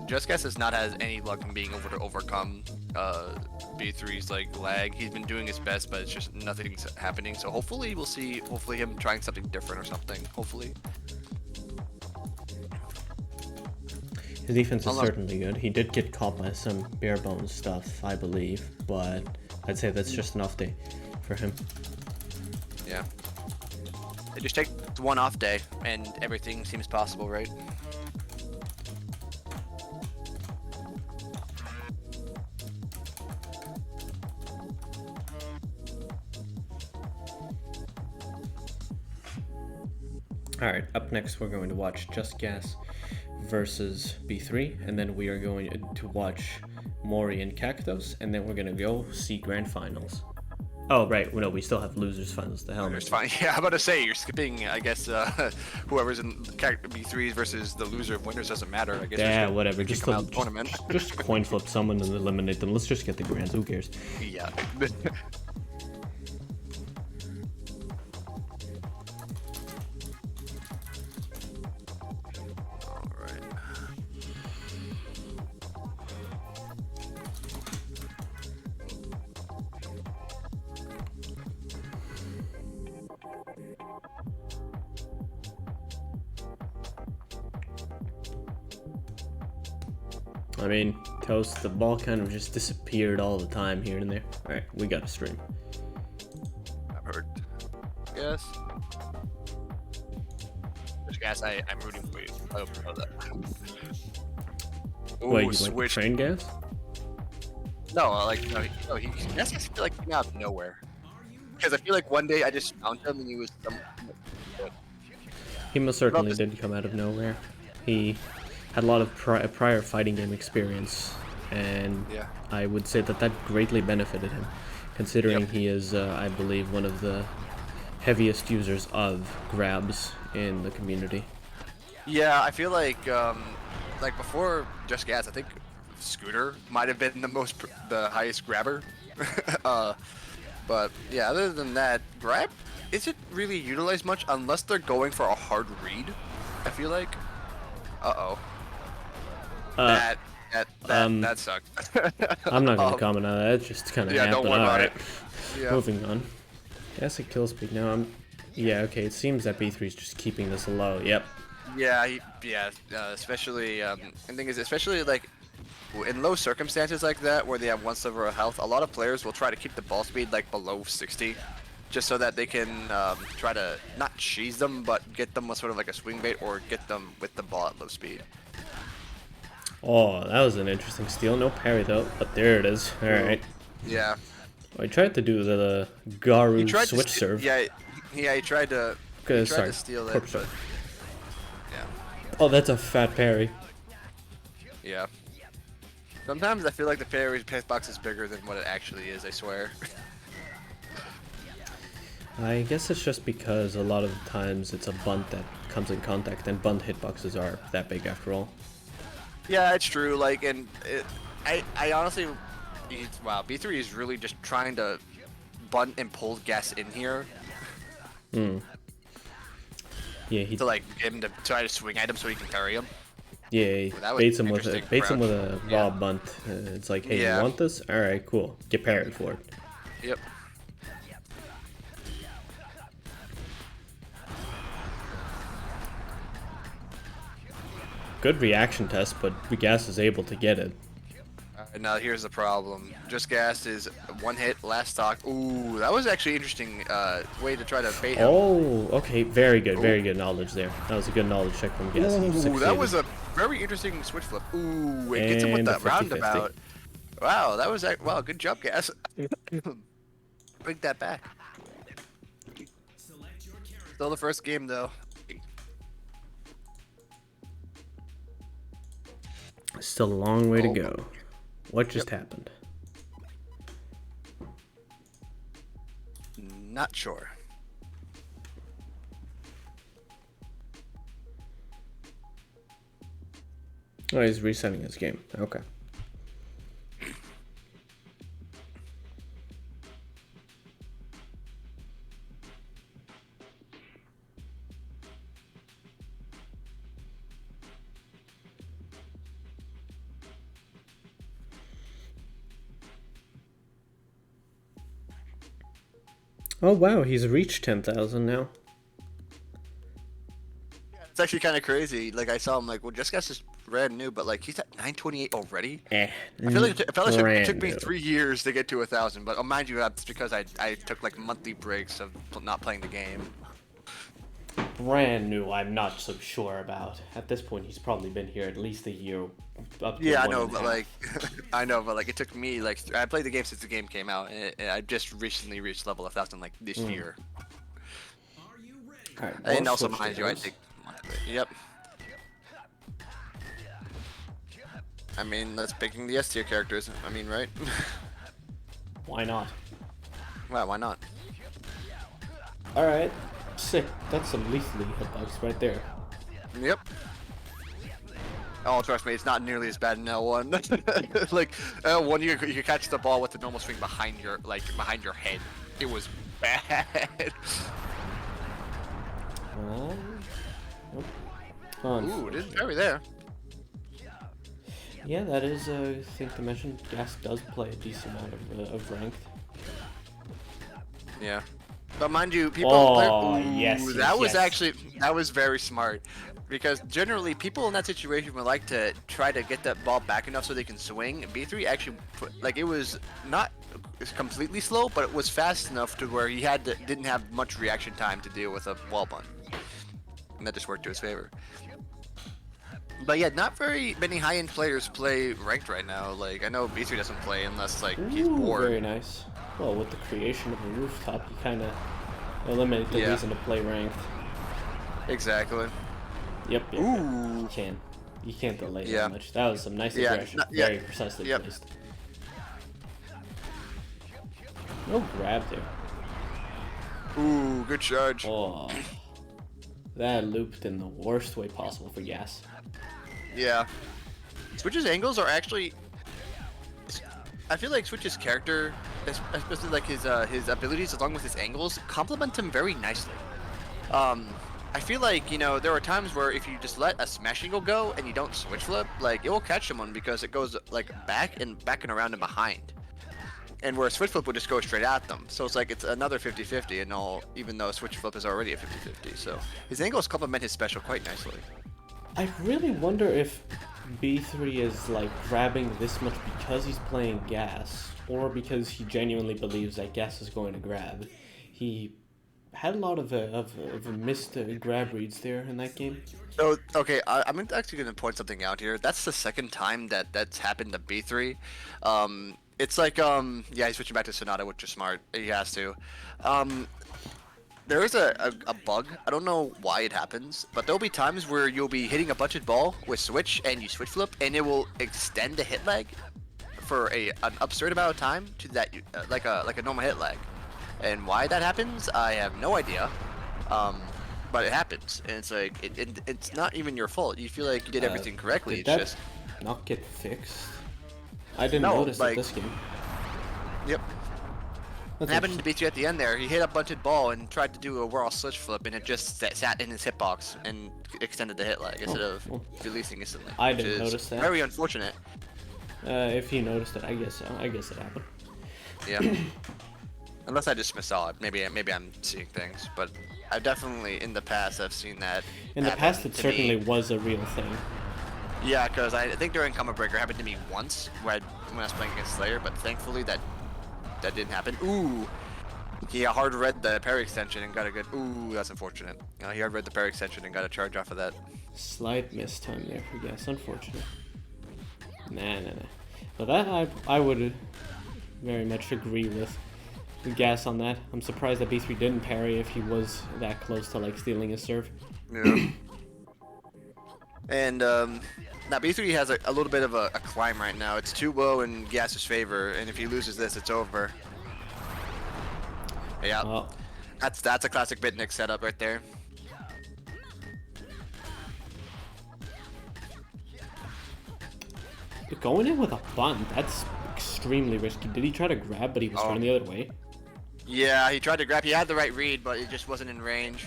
Just Gas has not had any luck in being able to overcome B3's like lag. He's been doing his best, but it's just nothing's happening. So hopefully we'll see, hopefully him trying something different or something. Hopefully. His defense is certainly good. He did get caught by some bare bones stuff, I believe, but I'd say that's just an off day for him. Yeah. They just take one off day and everything seems possible, right? Alright, up next we're going to watch Just Gas versus B3, and then we are going to watch Mori and Cactos, and then we're going to go see Grand Finals. Oh, right, no, we still have Losers Finals, the hell. It's fine. Yeah, I'm about to say, you're skipping, I guess, whoever's in B3s versus the loser of winners doesn't matter. I guess. Yeah, whatever, just come out the tournament. just coin flip someone and eliminate them. Let's just get the Grands, who cares? Yeah. Alright. I mean, Toast, the ball kind of just disappeared all the time here and there. Alright, we got a stream. I've heard. Yes. Gas, I'm rooting for you. I hope you know that. Ooh, Wait, you like switch. train gas? No, he Gas I feel like came out of nowhere. Because I feel like one day I just found him and he was some. He most certainly did come out of nowhere. He had a lot of prior fighting game experience, and Yeah. I would say that that greatly benefited him, considering he is, I believe, one of the heaviest users of grabs in the community. Yeah, I feel like before Just Gas, I think Scooter might have been the highest grabber. But yeah, other than that, grab isn't really utilized much unless they're going for a hard read. I feel like. Uh-oh. That sucked. I'm not gonna comment on that. It just kind of Yeah, happened. don't worry about it. Yeah. Moving on. Guess it kills speed now. Yeah, okay. It seems that B3 is just keeping this low. Yep. Yeah, especially the thing is, especially like in low circumstances like that where they have one sliver of health, a lot of players will try to keep the ball speed like below 60, just so that they can try to not cheese them, but get them with sort of like a swing bait or get them with the ball at low speed. Oh, that was an interesting steal. No parry though, but there it is. All right. Yeah. I tried to do the He Garu tried switch to serve. Yeah, he tried to. Okay, He tried sorry. to steal it, Corp but serve. yeah, Oh, that's a fat parry. yeah. Sometimes I feel like the parry hitbox is bigger than what it actually is. I swear. I guess it's just because a lot of the times it's a bunt that comes in contact, and bunt hitboxes are that big after all. Yeah, it's true. Like, and I honestly, wow, B3 is really just trying to bunt and pull gas in here Yeah, he to like get him to try to swing at him so he can parry him. yeah That was baits him with interesting a crouch. raw Yeah. bunt. It's like, hey, you Yeah. want this? All right, cool. Get parried for it. Yep. Good reaction test, but Gas is able to get it. Alright, now here's the problem. Just Gas is one hit, last stock. Ooh, that was actually interesting way to try to bait him. Oh, okay, very good knowledge there. That was a good knowledge check from Gas. Ooh, that was a very interesting switch flip. Ooh, it gets him with And a that 50-50. roundabout. Wow, that was wow, good job, Gas. Bring that back. Select your character. Still the first game though. Still a long way to Oh. go. What just happened? Not sure. Oh, he's resetting his game. Okay. Oh wow, he's reached 10,000 now. It's actually kind of crazy. Like I saw him, like, well, Just Gas is brand new, but like he's at 928 already. I feel like it felt like it took me brand new. 3 years to get to 1,000, but mind you, that's because I took like monthly breaks of not playing the game. Brand new, I'm not so sure about. At this point, he's probably been here at least a year. Up to Yeah, I one know, and a but half. like, I know, but like, it took me like I played the game since the game came out, and I just recently reached level 1,000 like this year. Are you ready? Alright, And more also, switch mind you, I games. take. Yep. I mean, that's picking the S tier characters. I mean, right? Why not? Wow, why not? Alright, sick. That's some lethally hitbox right there. Yep. Oh, trust me, it's not nearly as bad in L1. Like L1, you could catch the ball with the normal swing behind your behind your head. It was bad. Nope. Ooh, it is very there. Yeah, that is a thing to mention. Gas does play a decent amount of ranked. Yeah. But mind you, people. Oh, Ooh, yes, that was yes. actually very smart, because generally people in that situation would like to try to get that ball back enough so they can swing. B3 actually it was not completely slow, but it was fast enough to where he didn't have much reaction time to deal with a wall bunt, and that just worked to his favor. But yeah, not very many high-end players play ranked right now. Like I know B3 doesn't play unless like he's Ooh, bored. very nice. Well, with the creation of the rooftop, you kind of eliminate the Yeah. reason to play ranked. Exactly. Yep. Ooh. You can't delay Yeah. that much. That was some nice Yeah, aggression. yeah. Very precisely Yep. placed. No grab there. Ooh, good charge. Oh, that looped in the worst way possible for Gas. Yeah. Switch's angles are actually. I feel like Switch's character, especially like his abilities along with his angles, complement him very nicely. I feel like, you know, there are times where if you just let a smash angle go and you don't switch flip, like it will catch someone because it goes like back and around and behind. And where a switch flip would just go straight at them. So it's like it's another 50-50 and all, even though switch flip is already a 50-50. So his angles complement his special quite nicely. I really wonder if B3 is like grabbing this much because he's playing Gas, or because he genuinely believes that Gas is going to grab. He had a lot of missed grab reads there in that game. So, okay, I'm actually going to point something out here. That's the second time that's happened to B3. It's like yeah, he's switching back to Sonata, which is smart. He has to. Um, there is a bug. I don't know why it happens, but there'll be times where you'll be hitting a budget ball with switch and you switch flip, and it will extend the hit lag for an absurd amount of time to that like a normal hit lag. And why that happens, I have no idea. But it happens, and it's like it's not even your fault. You feel like you did everything correctly. Did It's that just not get fixed? I didn't No, notice like- it this game. yep. It That's happened to beat you at the end there. He hit a bunted ball and tried to do a whirl switch flip, and it just sat in his hitbox and extended the hit lag instead of well, releasing instantly. I which didn't is notice that. Very unfortunate. If you noticed it, I guess so. I guess it happened. Yeah. Unless I just saw it. Maybe I'm seeing things, but I definitely in the past I've seen that. In the happen past, it to certainly me. was a real thing. Yeah, because I think during Combo Breaker happened to me once when I was playing against Slayer, but thankfully that didn't happen. Ooh. He hard read the parry extension and got a good. Ooh, that's unfortunate. He hard read the parry extension and got a charge off of that. Slight miss time there for Gas, unfortunate. Nah. But that I would very much agree with Gas on that. I'm surprised that B3 didn't parry if he was that close to like stealing his serve. Yeah. And now B3 has a little bit of a climb right now. It's 2-0 in Gas's favor, and if he loses this, it's over. Yeah. Oh, That's a classic Bitnik setup right there. going in with a bunt, that's extremely risky. Did he try to grab, but he was Oh. turning the other way? Yeah, he tried to grab. He had the right read, but it just wasn't in range.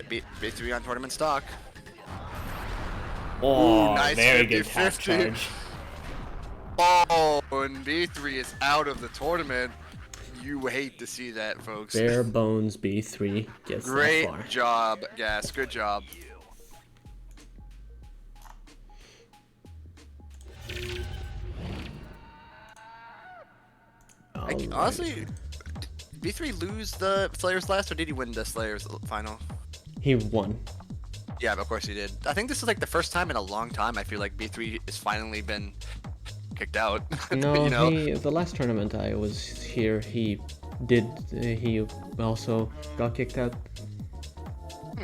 B3 on tournament stock. Oh, nice very good 50-50. half charge. Oh, and B3 is out of the tournament. You hate to see that, folks. Bare bones B3 gets Great that far. job, Gas. Good job. Alright. Honestly, did B3 lose the Slayers last, or did he win the Slayers final? He won. Yeah, of course he did. I think this is like the first time in a long time I feel like B3 has finally been kicked out. No, you know? the last tournament I was here, he also got kicked out.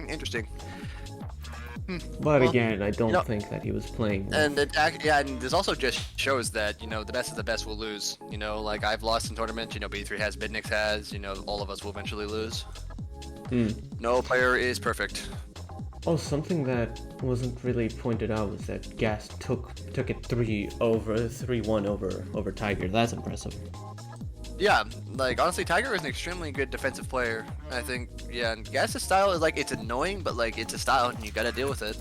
Interesting. But Well, again, I don't know- think that he was playing. And yeah, and this also just shows that, you know, the best of the best will lose. You know, like I've lost in tournaments, you know, B3 has, Bitnix has, you know, all of us will eventually lose. Hmm. No player is perfect. Oh, something that wasn't really pointed out was that Gas took it 3-1 over Tiger. That's impressive. Yeah, like honestly, Tiger is an extremely good defensive player. I think, yeah, and Gas's style is like, it's annoying, but like it's a style and you gotta deal with it.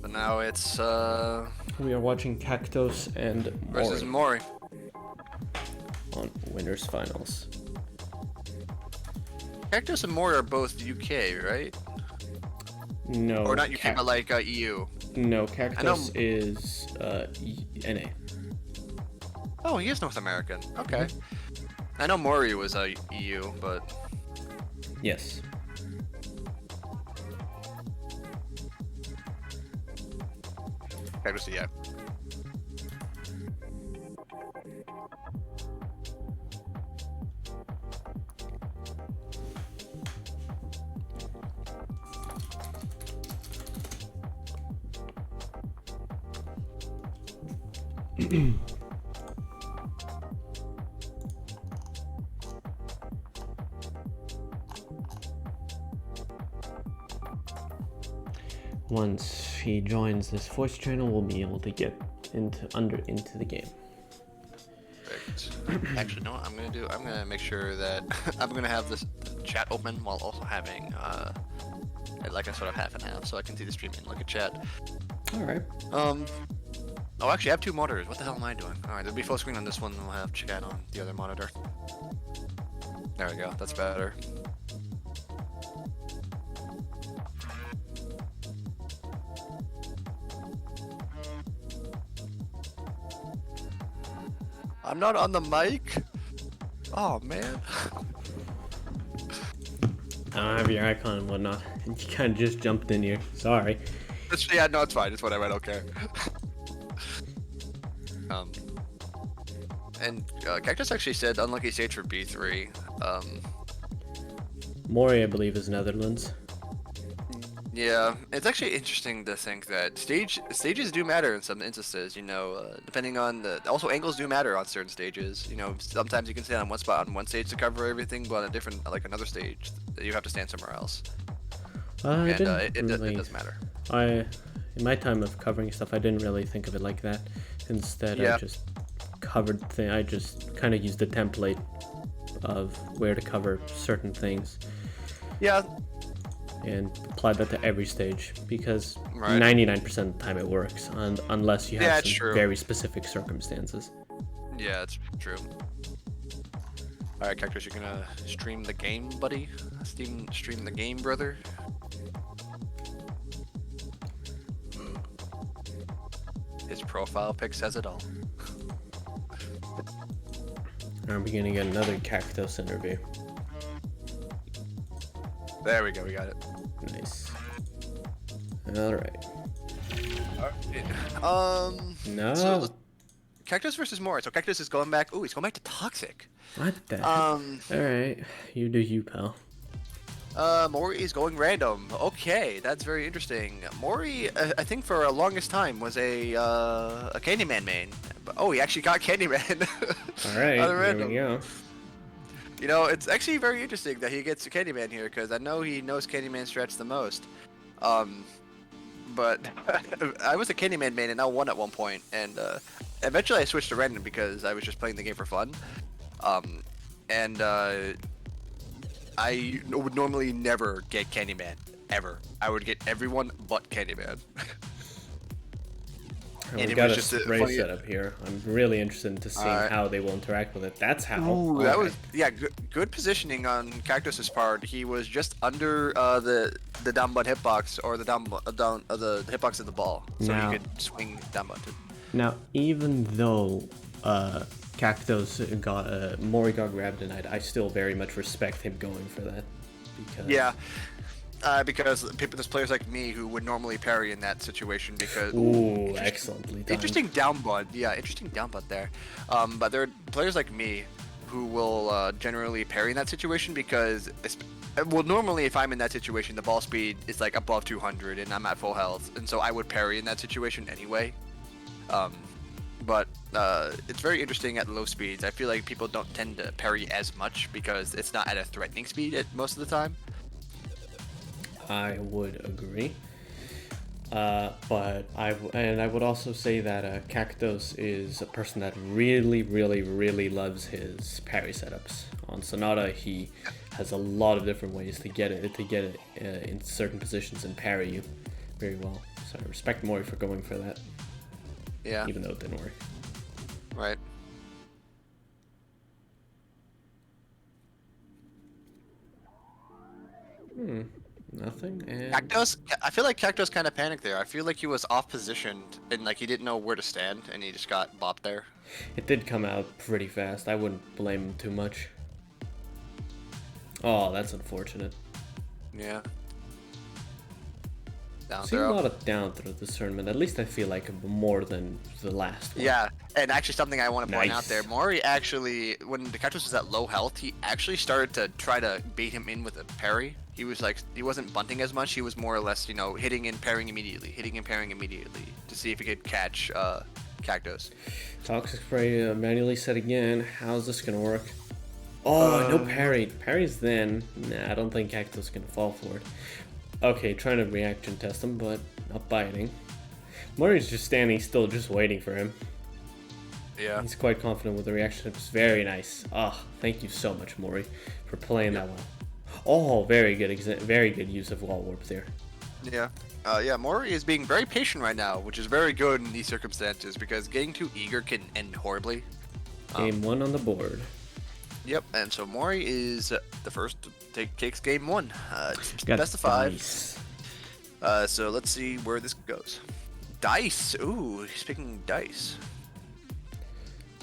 But now it's We are watching Cactos and versus Mori Mori. on winners finals. Cactos and Mori are both UK, right? No, Or not UK, but like EU. no, Cactos is NA. Oh, he is North American. Okay. I know Mori was EU, but Yes. Cactus, yeah. Once he joins this voice channel, we'll be able to get into the game. Perfect. Actually, no. I'm gonna make sure that I'm gonna have this chat open while also having like a sort of half and half, so I can see the stream and look at chat. All right. Oh, actually, I have two monitors. What the hell am I doing? All right, there'll be full screen on this one, and we'll have chat on the other monitor. There we go. That's better. I'm not on the mic. Oh man. I don't have your icon and whatnot. And you kind of just jumped in here. Sorry. Yeah, no, it's fine. It's whatever. I don't care. And Cactus actually said unlucky stage for B3. Mori, I believe, is Netherlands. Yeah, it's actually interesting to think that stages do matter in some instances. You know, depending on also angles do matter on certain stages. You know, sometimes you can stand on one spot on one stage to cover everything, but on a different, like another stage, you have to stand somewhere else. It Does matter. In my time of covering stuff, I didn't really think of it like that. Instead, Yeah. I just I just kind of used the template of where to cover certain things Yeah, and applied that to every stage because Right. 99% of the time it works, unless you have Yeah, some it's true. very specific circumstances. yeah, it's true. All right, Cactus, you're gonna stream the game, buddy. Stream the game, brother. His profile pic says it all. Are we gonna get another Cactos interview? There we go. We got it. Nice. All right. No. So, Cactus versus Mori. So Cactus is going back. Ooh, he's going back to Toxic. What the? All right. You do you, pal. Mori is going random. Okay, that's very interesting. Mori, I think for a longest time was a Candyman main. But, oh, he actually got Candyman. All right. Out of Here random. we go. You know, it's actually very interesting that he gets Candyman here because I know he knows Candyman stretch the most. But I was a Candyman main and I won at one point, and eventually I switched to random because I was just playing the game for fun. I would normally never get Candyman, ever. I would get everyone but Candyman. And And we it got was a just a spray funny- setup here. I'm really interested to seeing Alright. how they will interact with it. That's how. Ooh, that Okay. was good positioning on Cactus's part. He was just under the down button hitbox or the the hitbox of the ball, so Now- he could swing down button. Now, even though Cactos got Mori got grabbed tonight, I still very much respect him going for that. Because Yeah, because there's players like me who would normally parry in that situation because. Ooh, excellently done. Interesting down butt. Yeah, interesting down butt there. But there are players like me who will generally parry in that situation because, well, normally if I'm in that situation, the ball speed is like above 200 and I'm at full health, and so I would parry in that situation anyway. But it's very interesting at low speeds. I feel like people don't tend to parry as much because it's not at a threatening speed at most of the time. I would agree. But I would also say that Cactos is a person that really, really, really loves his parry setups. On Sonata, he has a lot of different ways to get it in certain positions and parry you very well. So I respect Mori for going for that, Yeah. even though it didn't work. Right. Nothing. And Cactus, I feel like Cactus kind of panicked there. I feel like he was off positioned and like he didn't know where to stand and he just got bopped there. it did come out pretty fast. I wouldn't blame him too much. Oh, that's unfortunate. Yeah. Down Seen a throw. lot of down throw this tournament. At least I feel like more than the last one. Yeah, and actually something I want to point out Nice. there, Mori actually, when the Cactus was at low health, he actually started to try to bait him in with a parry. He was like, he wasn't bunting as much, he was more or less, you know, hitting and parrying immediately to see if he could catch Cactus. Toxic spray manually set again. How's this gonna work? Oh, no parry. Parry's then. Nah, I don't think Cactus can fall for it. Okay, trying to reaction test him, but not biting. Murray's just standing still, just waiting for him. Yeah. He's quite confident with the reaction. It's very nice. Ah, thank you so much, Mori, for playing that well. Oh, very good use of wall warp there. Yeah. Yeah, Mori is being very patient right now, which is very good in these circumstances because getting too eager can end horribly. Game 1 on the board. Yep, and so Mori is the first to takes game 1. It's Got best of 5. dice. So let's see where this goes. Dice. Ooh, speaking of dice.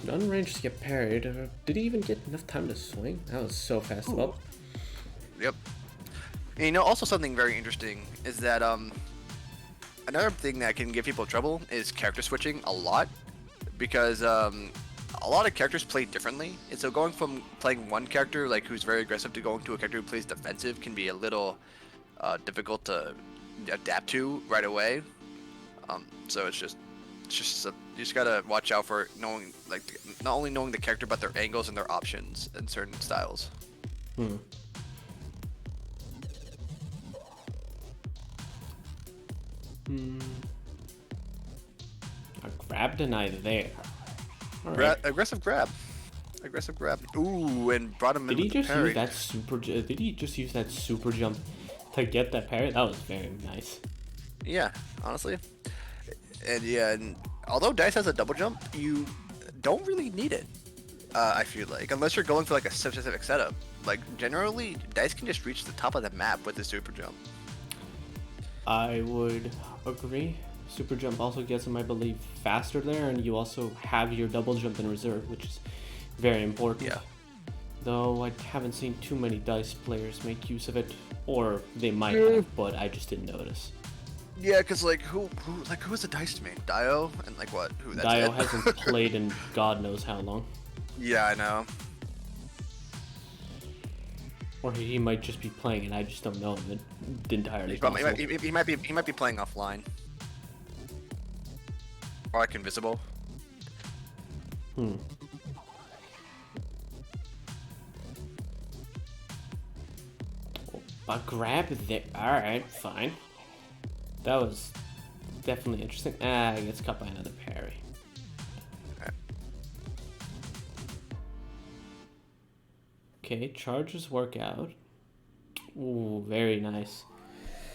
Unranged to get parried. Did he even get enough time to swing? That was so fast. Ooh. Well, Yep. And you know, also something very interesting is that another thing that can give people trouble is character switching a lot, because a lot of characters play differently, and so going from playing one character like who's very aggressive to going to a character who plays defensive can be a little difficult to adapt to right away. So it's just you just gotta watch out for knowing, like, not only knowing the character but their angles and their options in certain styles. hmm. A grab denied there. All right. Aggressive grab. Aggressive grab. Ooh, and brought him in Did he with the just parry. use that Did he just use that super jump to get that parry? That was very nice. Yeah, honestly. And yeah, and although Dice has a double jump, you don't really need it. I feel like, unless you're going for like a specific setup. Like generally, Dice can just reach the top of the map with the super jump. I would agree. Super jump also gets him, I believe, faster there, and you also have your double jump in reserve, which is very important. Yeah. Though I haven't seen too many Dice players make use of it, or they might have, but I just didn't notice. Yeah, cause like who's the Dice main? Dio and like what? Who? That's Dio it? hasn't played in God knows how long. Yeah, I know. Or he might just be playing and I just don't know him. It entirely He might, possible. he might be playing offline. Or like invisible. Hmm. A grab there. Alright, fine. That was definitely interesting. Ah, he gets caught by another parry. Okay, charges work out. Ooh, very nice.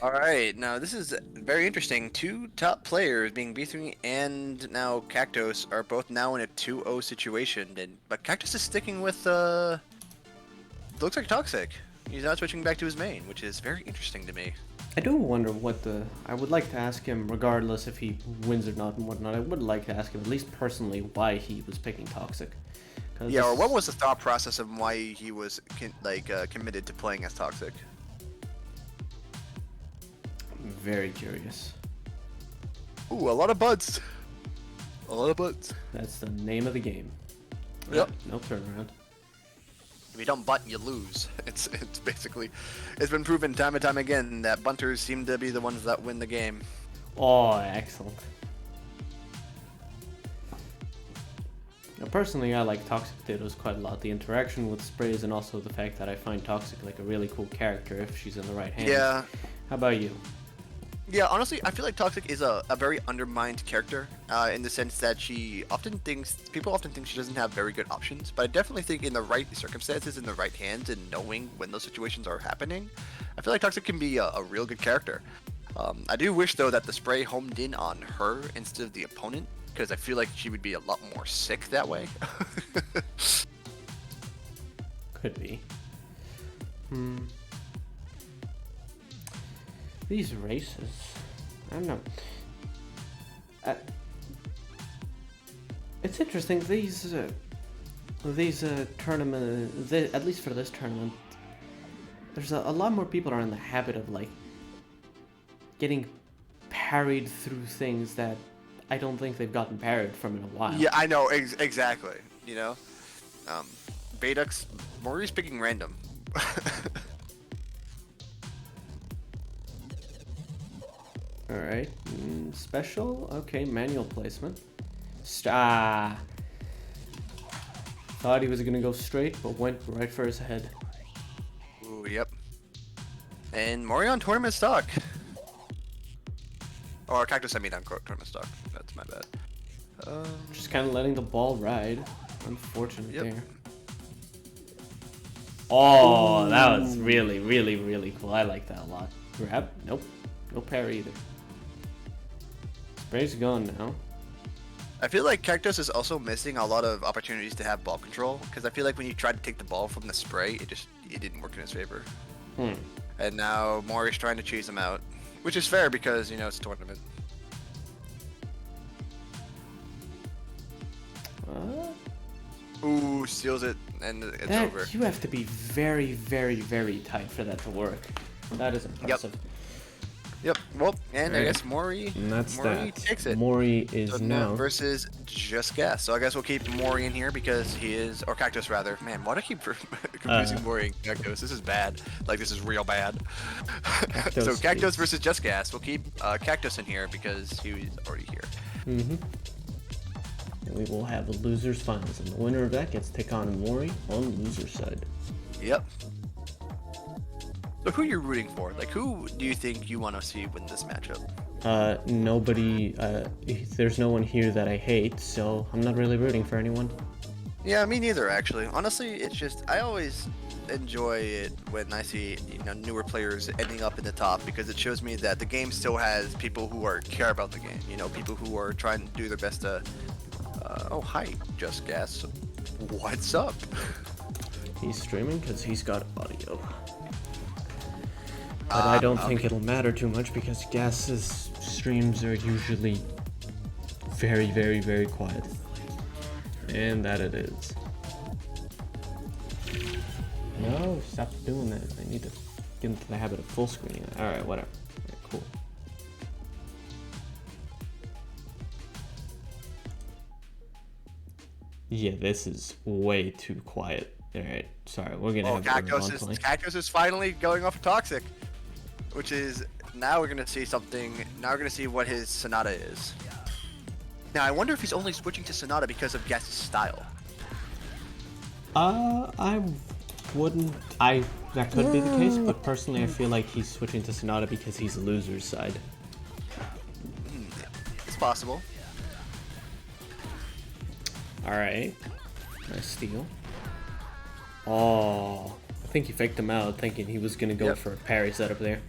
Alright, now this is very interesting. Two top players, being B3 and now Cactos, are both now in a 2-0 situation. But Cactus is sticking with, looks like Toxic. He's not switching back to his main, which is very interesting to me. I do wonder what I would like to ask him, regardless if he wins or not and whatnot, I would like to ask him, at least personally, why he was picking Toxic. Yeah, or what was the thought process of why he was committed to playing as Toxic? I'm very curious. Ooh, a lot of buds. A lot of buds. That's the name of the game. Yep. No turnaround. If you don't bunt, you lose. It's basically, it's been proven time and time again that bunters seem to be the ones that win the game. Oh, excellent. Now, personally, I like Toxic Potatoes quite a lot. The interaction with sprays and also the fact that I find Toxic like a really cool character if she's in the right hands. Yeah. How about you? Yeah, honestly, I feel like Toxic is a very undermined character in the sense that people often think she doesn't have very good options, but I definitely think in the right circumstances, in the right hands, and knowing when those situations are happening, I feel like Toxic can be a real good character. I do wish, though, that the spray homed in on her instead of the opponent, because I feel like she would be a lot more sick that way. Could be. These races, I don't know. It's interesting. These tournament, at least for this tournament, there's a lot more people are in the habit of like getting parried through things that I don't think they've gotten parried from in a while. Yeah, I know, exactly. You know, Badux, Maury's picking random. Alright, special? Okay, manual placement. Thought he was gonna go straight, but went right for his head. Ooh, yep. And Maury on tournament stock. Or Cactus, I mean, on tournament stock. That's my bad. Just kind of letting the ball ride. Unfortunate Yep. there. Oh, that was really, really, really cool. I like that a lot. Grab? Nope. No parry either. Spray's gone now. I feel like Cactus is also missing a lot of opportunities to have ball control, because I feel like when you tried to take the ball from the spray, it didn't work in his favor. And now Maury's trying to chase him out, which is fair because, you know, it's a tournament. who steals it, and it's That over. you have to be very, very, very tight for that to work. That is impressive. Yep. Well, and I Alright. guess Mori. And that's Mori that. takes it. Mori is So now. versus Just Gas. So I guess we'll keep Mori in here because he is, or Cactus rather. Man, why do I keep confusing Mori and Cactus? This is bad. Like this is real bad. So Cactus Cactus is- versus Just Gas. We'll keep Cactus in here because he's already here. Mm-hmm. And we will have a losers finals, and the winner of that gets to take on Mori on loser side. Yep. So who are you rooting for? Like, who do you think you want to see win this matchup? Nobody. There's no one here that I hate, so I'm not really rooting for anyone. Yeah, me neither, actually. Honestly, it's just I always enjoy it when I see newer players ending up in the top because it shows me that the game still has people who care about the game. People who are trying to do their best to. Oh, hi, Just Gas. What's up? He's streaming because he's got audio. But I don't think it'll matter too much because Gas's streams are usually very, very, very quiet. And that it is. No, stop doing that. I need to get into the habit of full screening. Alright, whatever. Alright, cool. Yeah, this is way too quiet. Alright, sorry, we're gonna Oh, have everyone playing. Cactus is finally going off Toxic, which is now we're gonna see something. Now we're gonna see what his Sonata is. Now I wonder if he's only switching to Sonata because of Gas's style. I wouldn't. That could be the case, but personally, I feel like he's switching to Sonata because he's a loser's side. It's possible. All right, nice steal. Oh, I think he faked him out, thinking he was gonna go for a parry setup there.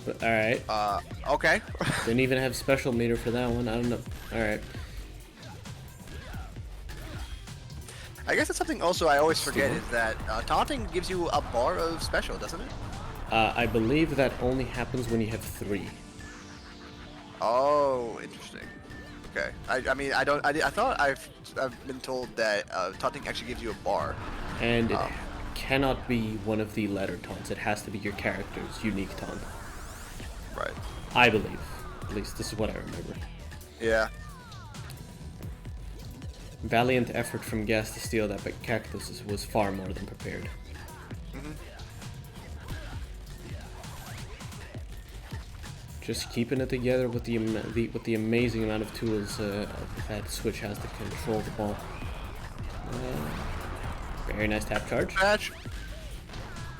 But all right, Okay. didn't even have special meter for that one. I don't know. All right. I guess that's something also I always forget is that taunting gives you a bar of special, doesn't it? I believe that only happens when you have 3. Oh, interesting. Okay. I mean, I thought I've been told that taunting actually gives you a bar. And it cannot be one of the ladder taunts. It has to be your character's unique taunt. Right. I believe. At least this is what I remember. Yeah. Valiant effort from Gas to steal that, but Cactus was far more than prepared. Just keeping it together with the amazing amount of tools that Switch has to control the ball. Very nice tap charge. Match.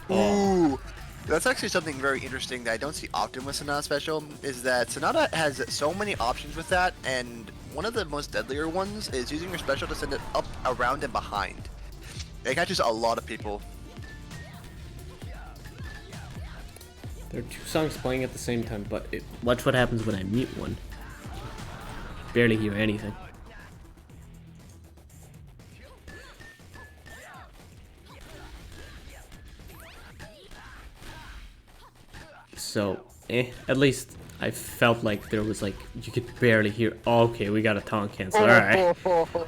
Oh. Ooh. That's actually something very interesting that I don't see often with Sonata Special, is that Sonata has so many options with that, and one of the most deadlier ones is using your special to send it up, around, and behind. It catches a lot of people. There are 2 songs playing at the same time, but watch what happens when I mute one. Barely hear anything. So, at least I felt like there was like, you could barely hear. Oh, okay, we got a taunt cancel. Alright.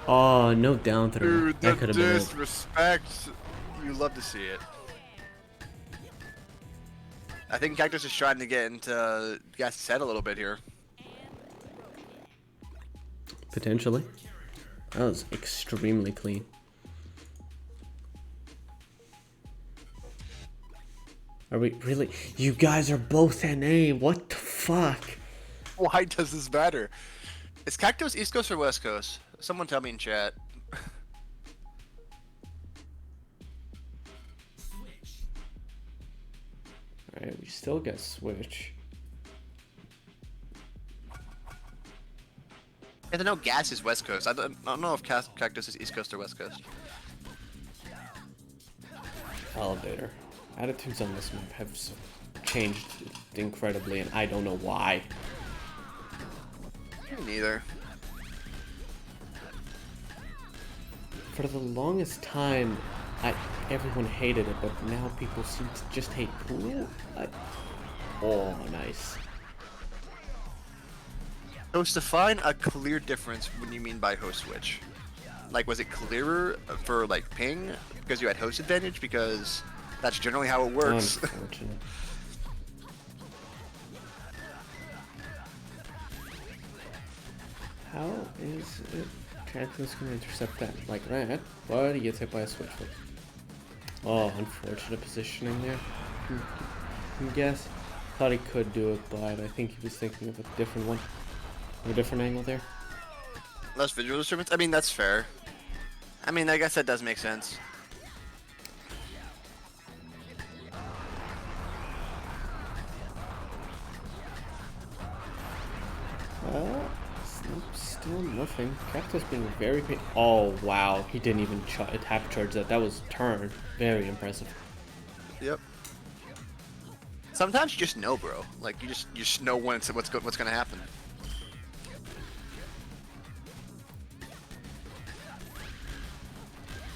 Oh, no down throw. Dude, That the could have been it. disrespect. You love to see it. I think Cactus is trying to get into Gas's head a little bit here. Potentially. That was extremely clean. Are we really? You guys are both NA. What the fuck? Why does this matter? Is Cactus East Coast or West Coast? Someone tell me in chat. Alright, we still got Switch. I don't know. Gas is West Coast. I don't know if Cactus is East Coast or West Coast. Elevator. Attitudes on this map have changed incredibly, and I don't know why. Me neither. For the longest time, everyone hated it, but now people seem to just hate pool. Oh, nice. So to define a clear difference, what do you mean by host switch? Like, was it clearer for like ping because you had host advantage? Because that's generally how it works. Unfortunate. How is it Cactos gonna intercept that like that? But he gets hit by a switch flip. Oh, unfortunate positioning there. I guess. Thought he could do it, but I think he was thinking of a different one. A different angle there. Less visual disturbance? I mean, that's fair. I mean, I guess that does make sense. Still nothing. Cactus being very oh wow, he didn't even tap charge that. That was turn. Very impressive. Yep. Sometimes you just know, bro. Like you just know when what's gonna happen.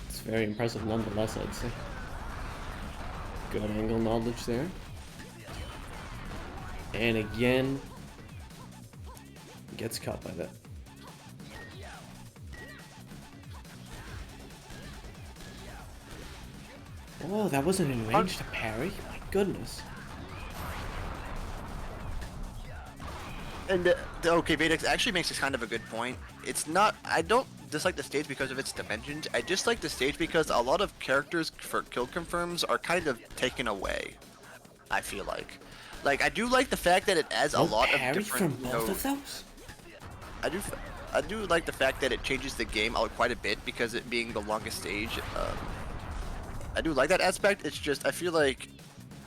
It's very impressive nonetheless, I'd say. Good angle knowledge there. And again, gets caught by that. Oh, that wasn't in range to parry? My goodness. And okay, Vadex actually makes this kind of a good point. It's not. I don't dislike the stage because of its dimensions. I just like the stage because a lot of characters for kill confirms are kind of taken away. I feel like I do like the fact that it adds a lot of different. From both of those? I do like the fact that it changes the game out quite a bit because it being the longest stage. I do like that aspect. It's just I feel like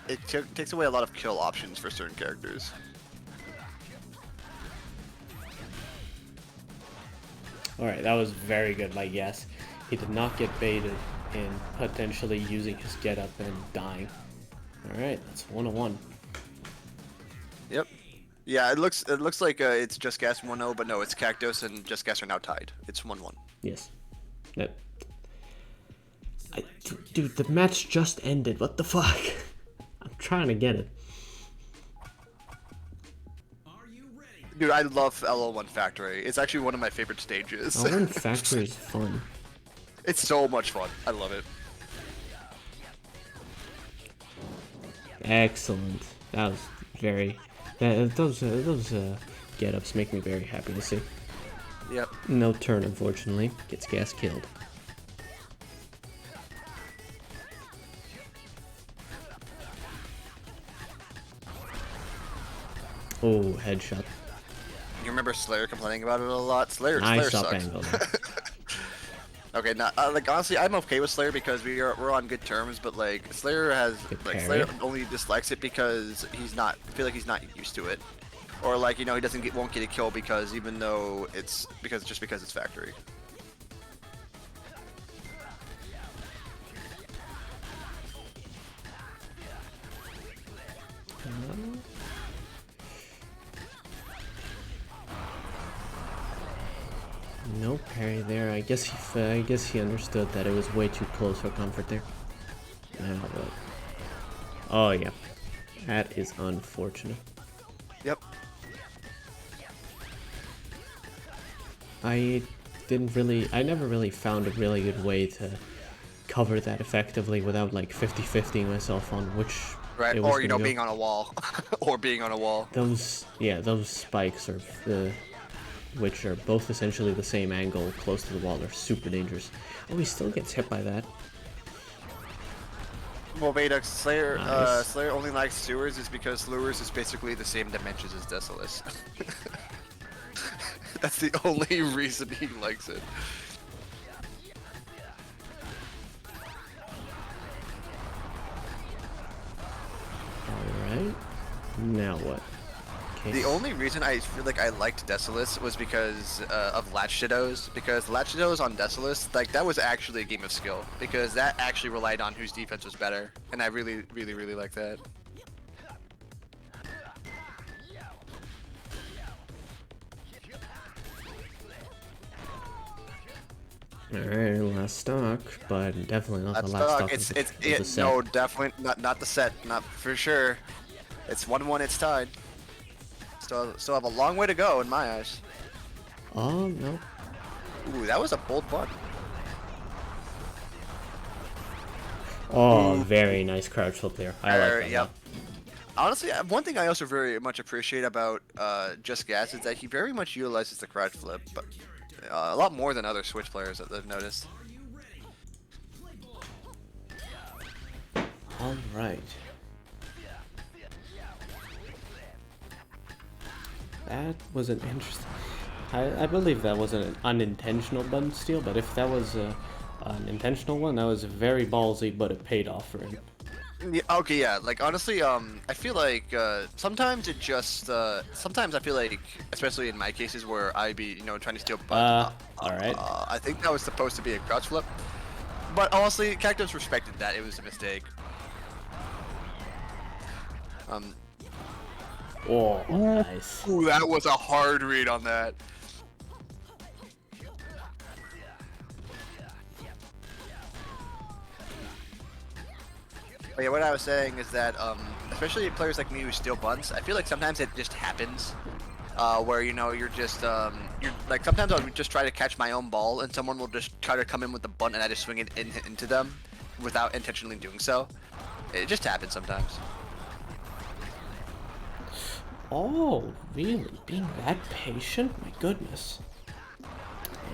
it takes away a lot of kill options for certain characters. Alright, that was very good, like yes. He did not get baited in potentially using his get up and dying. Alright, that's 1-1. Yep. Yeah, it looks like it's Just Gas 1-0, but no, it's Cactos and Just Gas are now tied. It's 1-1. Yes. That. Dude, the match just ended. What the fuck? I'm trying to get it. Dude, I love LL1 Factory. It's actually one of my favorite stages. LL1 Factory is fun. It's so much fun. I love it. Excellent. That was very. Those get-ups make me very happy to see. Yep. No turn, unfortunately. Gets gas killed. Oh, headshot. You remember Slayer complaining about it a lot? Slayer Nice sucks. up angle. Okay, now like honestly, I'm okay with Slayer because we're on good terms, but like Slayer has Slayer only dislikes it because I feel like he's not used to it, or like he won't get a kill because even though it's because it's Factory. No parry there. I guess he understood that it was way too close for comfort there. Now what? Oh yeah, that is unfortunate. Yep. I never really found a really good way to cover that effectively without like 50-50 myself on which. Right, or being on a wall, or being on a wall. Those spikes are which are both essentially the same angle close to the wall, are super dangerous. Oh, he still gets hit by that. Well, Vadex, Slayer, Nice. Slayer only likes sewers is because sewers is basically the same dimensions as Desolus. That's the only reason he likes it. Alright. Now what? Okay. The only reason I feel like I liked Desolus was because of Latch Shadows. Because Latch Shadows on Desolus, like that was actually a game of skill. Because that actually relied on whose defense was better. And I really, really, really like that. Alright, last stock, but definitely not the last stock. It's of the set. no, definitely not the set, not for sure. It's 1-1, it's tied. Still have a long way to go in my eyes. Oh no. Ooh, that was a bold butt. Oh, very nice crouch flip there. I like that. Yep. Honestly, one thing I also very much appreciate about Just Gas is that he very much utilizes the crouch flip, but a lot more than other Switch players that I've noticed. All right. That was an interesting. I believe that was an unintentional button steal, but if that was an intentional one, that was very ballsy, but it paid off for him. Yeah, okay, yeah. Like honestly, I feel like sometimes it just sometimes I feel like, especially in my cases where I be trying to steal. All right. I think that was supposed to be a crouch flip, but honestly, Cactos respected that. It was a mistake. Oh, nice. Ooh, that was a hard read on that. But yeah, what I was saying is that, especially players like me who steal bunts, I feel like sometimes it just happens, where you're just, you're like sometimes I'll just try to catch my own ball and someone will just try to come in with the bunt and I just swing it into them, without intentionally doing so. It just happens sometimes. Oh, really? Being that patient? My goodness.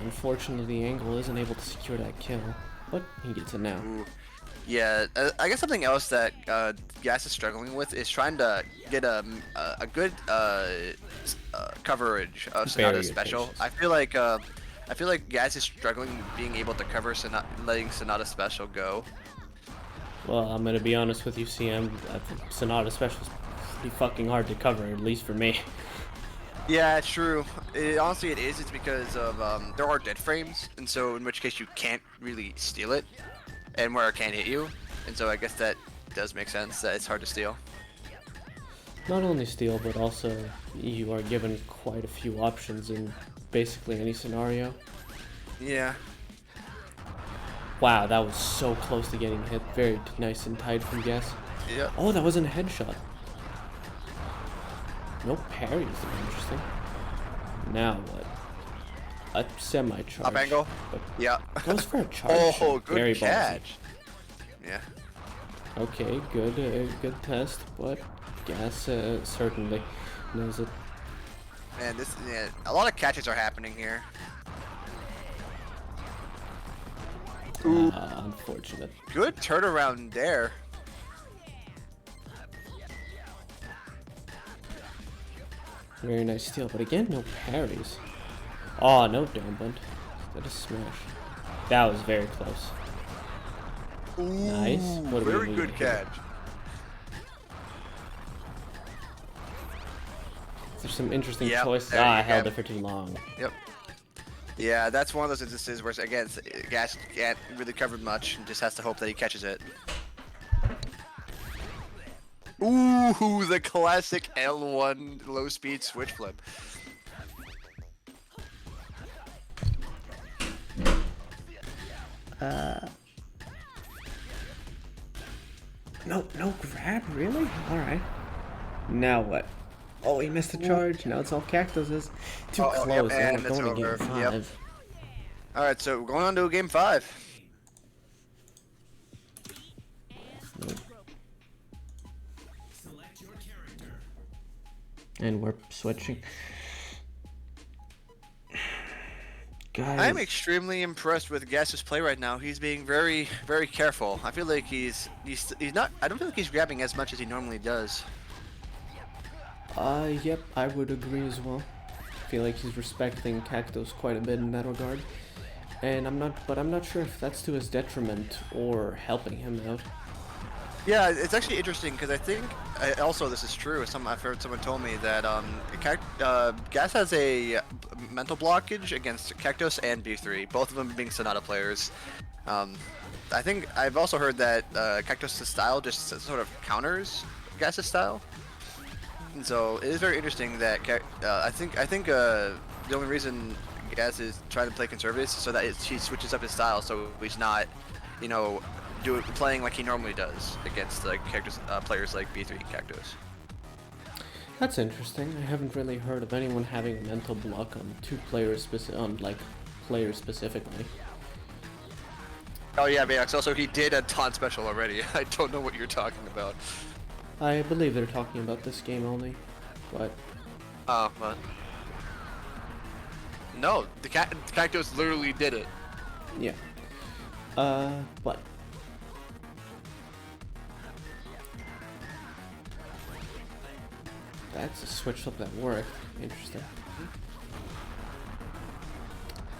Unfortunately, the angle isn't able to secure that kill, but he gets it now. Ooh. Yeah, I guess something else that Gas is struggling with is trying to get a good coverage of Sonata's special. I feel like Gas is struggling being able to cover letting Sonata's special go. Well, I'm gonna be honest with you, CM. Sonata special is pretty fucking hard to cover, at least for me. Yeah, true. Honestly, it is. It's because of there are dead frames, and so in which case you can't really steal it, and where it can't hit you, and so I guess that does make sense that it's hard to steal. Not only steal, but also you are given quite a few options in basically any scenario. Yeah. Wow, that was so close to getting hit. Very nice and tight from Guess. Yep. Oh, that wasn't a headshot. No parries. Interesting. Now what? A semi-charge. Up angle. But Yeah. goes for a charge. Oh, good Very catch. ballsy. Yeah. Okay, good test, but Gas certainly knows it. Man, a lot of catches are happening here. Unfortunate. Good turnaround there. Very nice steal, but again, no parries. Oh, no down bunt. That is smash. That was very close. Ooh, Nice. What are we very doing good here? catch. There's some interesting Yep, choices. there I you held go. it for too long. Yep. Yeah, that's one of those instances where, again, Gas can't really cover much and just has to hope that he catches it. Ooh, the classic L1 low-speed switch flip. No grab, really? Alright. Now what? Oh, he missed the charge. Now it's all Cactos. Too Oh, close. yep, Now and we're it's going to over. game Yep. 5. Alright, so we're going on to game 5. Select your character. And we're switching. Guys. I'm extremely impressed with Gas's play right now. He's being very, very careful. I feel like he's not. I don't feel like he's grabbing as much as he normally does. Yep, I would agree as well. I feel like he's respecting Cactos quite a bit in that regard. And I'm not sure if that's to his detriment or helping him out. Yeah, it's actually interesting because I think also this is true. I've heard someone told me that Gas has a mental blockage against Cactos and B3, both of them being Sonata players. I think I've also heard that Cactos' style just sort of counters Gas' style, and so it is very interesting that I think the only reason Gas is trying to play conservative is so that he switches up his style, so he's not, playing like he normally does against like players like B3 and Cactos. That's interesting. I haven't really heard of anyone having a mental block on players specifically. Oh yeah, Max. Also, he did a taunt special already. I don't know what you're talking about. I believe they're talking about this game only, but Oh, but no, the Cactos literally did it. yeah. But that's a switch flip that worked. Interesting.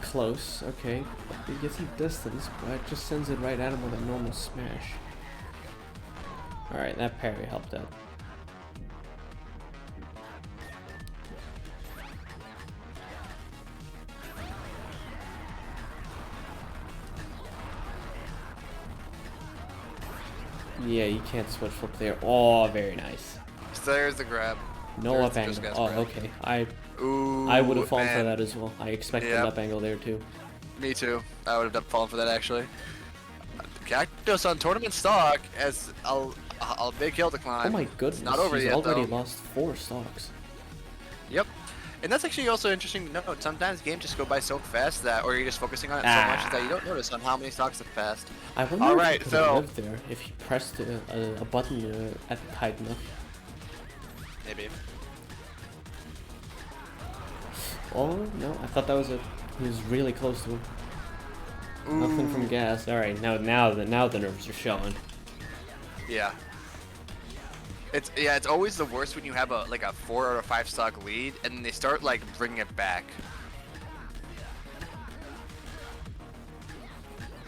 Close, okay. He gets some distance, but it just sends it right at him with a normal smash. Alright, that parry helped out. Yeah, you can't switch flip there. Oh, very nice. So there's the grab. No There's up the angle. just gas Oh, grab. okay. Ooh, I would have fallen for man. that as well. I expected Yep. an up angle there too. Me too. I would have fallen for that actually. Cactus on tournament stock as a big hill to climb. Oh my goodness, It's not over he's yet already though. lost 4 stocks. Yep. And that's actually also interesting to note. Sometimes games just go by so fast that, or you're just focusing on it so much that you don't notice on how many stocks have passed. I wonder All if right, he could so- have lived there if he pressed a button at tight enough. Maybe. Oh no, I thought that was he was really close to him. Nothing from gas. All right, now the nerves are showing. Yeah. It's always the worst when you have a 4 or a 5 stock lead and then they start like bringing it back.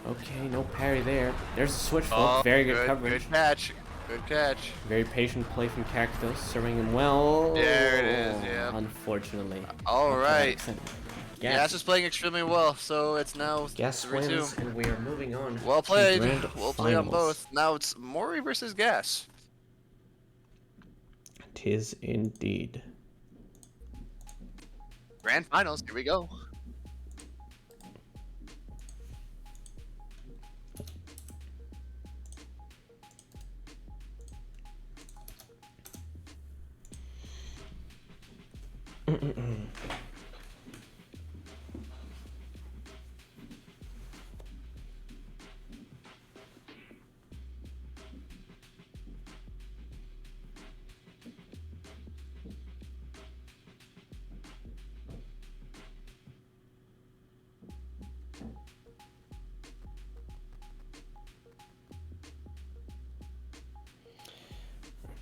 Okay, no parry there. There's a switch flip. Oh, Very good coverage. Good catch. Good catch. Very patient play from Cactos, serving him well. There it is, yeah. Unfortunately. All Not to that right. extent. Gas is playing extremely well, so it's now Gas 3-2. wins, and we are moving on. Well to played. grand Well played on finals. both. Now it's Mori versus Gas. Tis indeed. Grand finals. Here we go.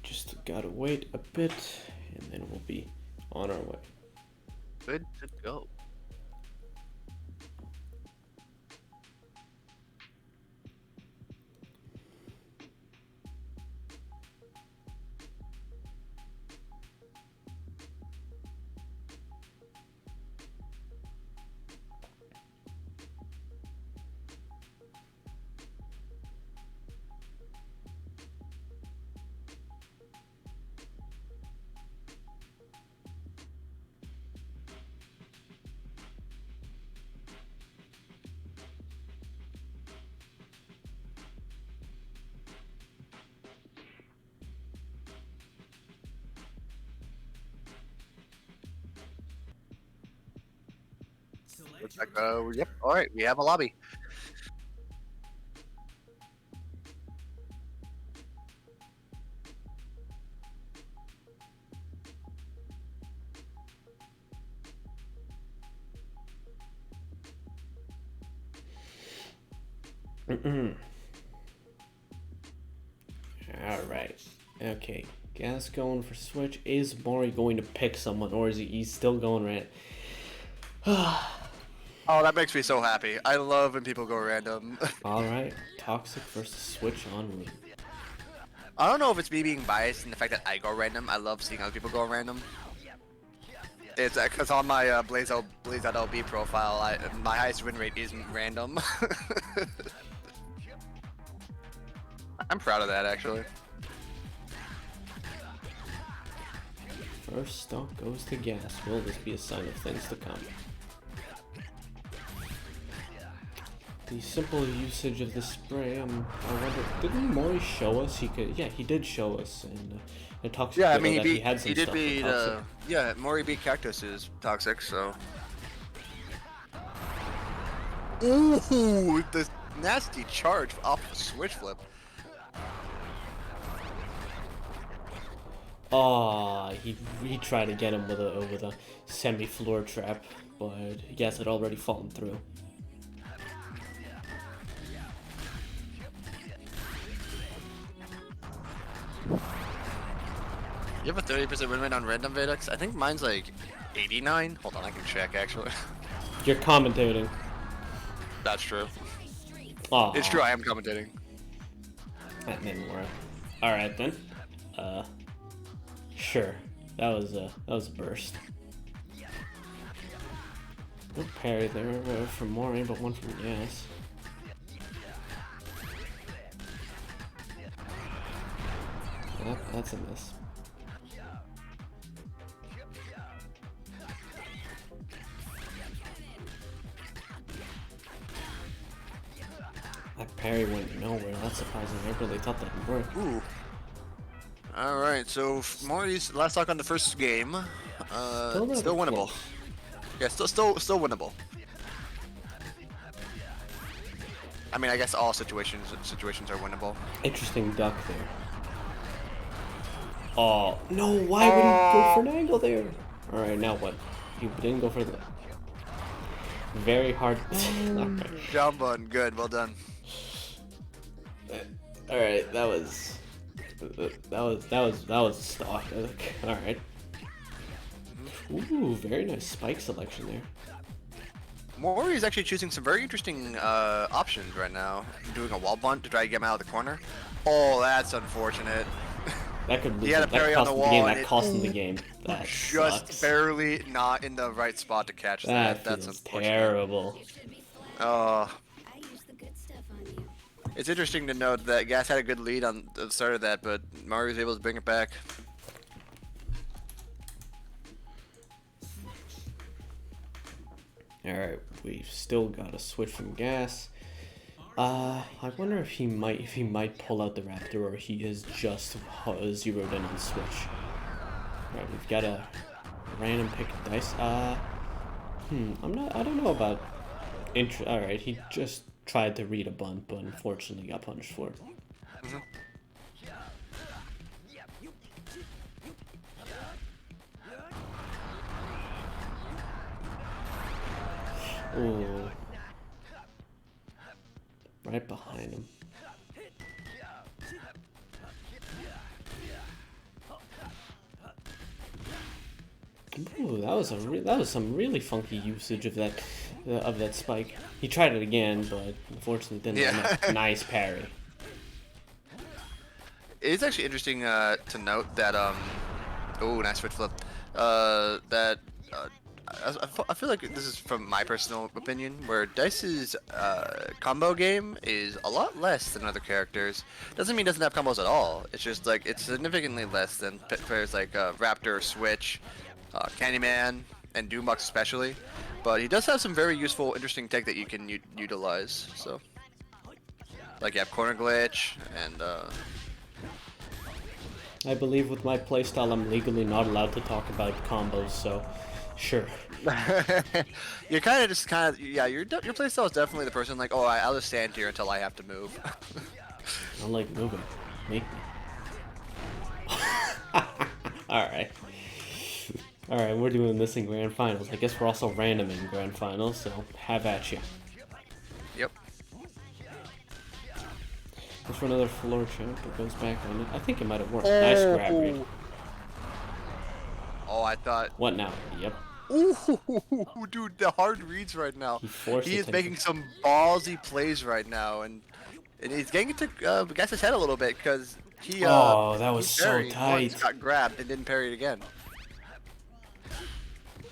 Just gotta wait a bit, and then we'll be on our way. Good to go. Looks like, yep. All right, we have a lobby. All right. Okay. Gas going for switch. Is Mori going to pick someone, or is he's still going right? Oh, that makes me so happy. I love when people go random. All right. Toxic versus switch on Lee. I don't know if it's me being biased in the fact that I go random. I love seeing other people go random. It's because on my Blaze Out LB profile, my highest win rate isn't random. I'm proud of that actually. First stock goes to gas. Will this be a sign of things to come? The simple usage of the spray. I wonder, didn't Mori show us he could? Yeah, he did show us, and it talks Yeah, I about mean that he had some he did stuff with beat Toxic. yeah, Mori beat Cactos is toxic, so. Ooh, nasty charge off the switch flip. Oh, he tried to get him with a semi-floor trap, but Gas had already fallen through. You have a 30% win rate on random Vedex? I think mine's like 89. Hold on, I can check actually. You're commentating. That's true. Oh, It's true, I am commentating. that didn't work. All right then. Sure. That was a burst. No parry there from Mori, but one from Gas. That's a miss. That parry went nowhere. That's surprising. I really thought that would work. Ooh. All right, so Maury's last talk on the first game. Still winnable. Close. Yeah, still winnable. I mean, I guess all situations are winnable. Interesting duck there. Oh no! Why would he go for an angle there? All right, now what? He didn't go for the very hard. Alright. Jump button, good, well done. All right, that was stock. All right. Ooh, very nice spike selection there. Maury is actually choosing some very interesting options right now. Doing a wall bunt to try to get him out of the corner. Oh, that's unfortunate. That could lose. He had a That parry on cost the him the game. wall, That and cost him the game. That Just sucks. barely not in the right spot to catch that. That's feels unfortunate. terrible. It's interesting to note that Gas had a good lead on the start of that, but Mario was able to bring it back. Alright, we've still got a switch from Gas. I wonder if he might pull out the Raptor, or he is just zeroed in on switch. Alright, we've got a random pick of dice. I don't know about alright, he just tried to read a bunt, but unfortunately got punished for it. Ooh. Right behind him. Ooh, that was some really funky usage of that spike. He tried it again, but unfortunately didn't. Yeah. Nice parry. It's actually interesting to note that oh, nice switch flip. I feel like this is from my personal opinion, where Dice's combo game is a lot less than other characters. Doesn't mean he doesn't have combos at all. It's just like it's significantly less than players like Raptor, Switch, Candyman, and Doombox especially. But he does have some very useful, interesting tech that you can utilize. So, like you have corner glitch and. I believe with my playstyle, I'm legally not allowed to talk about combos, so sure. You're kind of yeah. Your playstyle is definitely the person like, oh, I'll just stand here until I have to move. I like moving. Make me. Alright. Alright, we're doing this in Grand Finals. I guess we're also random in Grand Finals, so have at you. Yep. Goes for another floor champ, but goes back on it. I think it might have worked. Nice grab read. Oh, I thought. What now? Yep. Ooh, dude, the hard reads right now. He is making some ballsy plays right now, and he's getting into Gas's head a little bit because he. Oh, that was he so parried tight. once, got grabbed and didn't parry it again.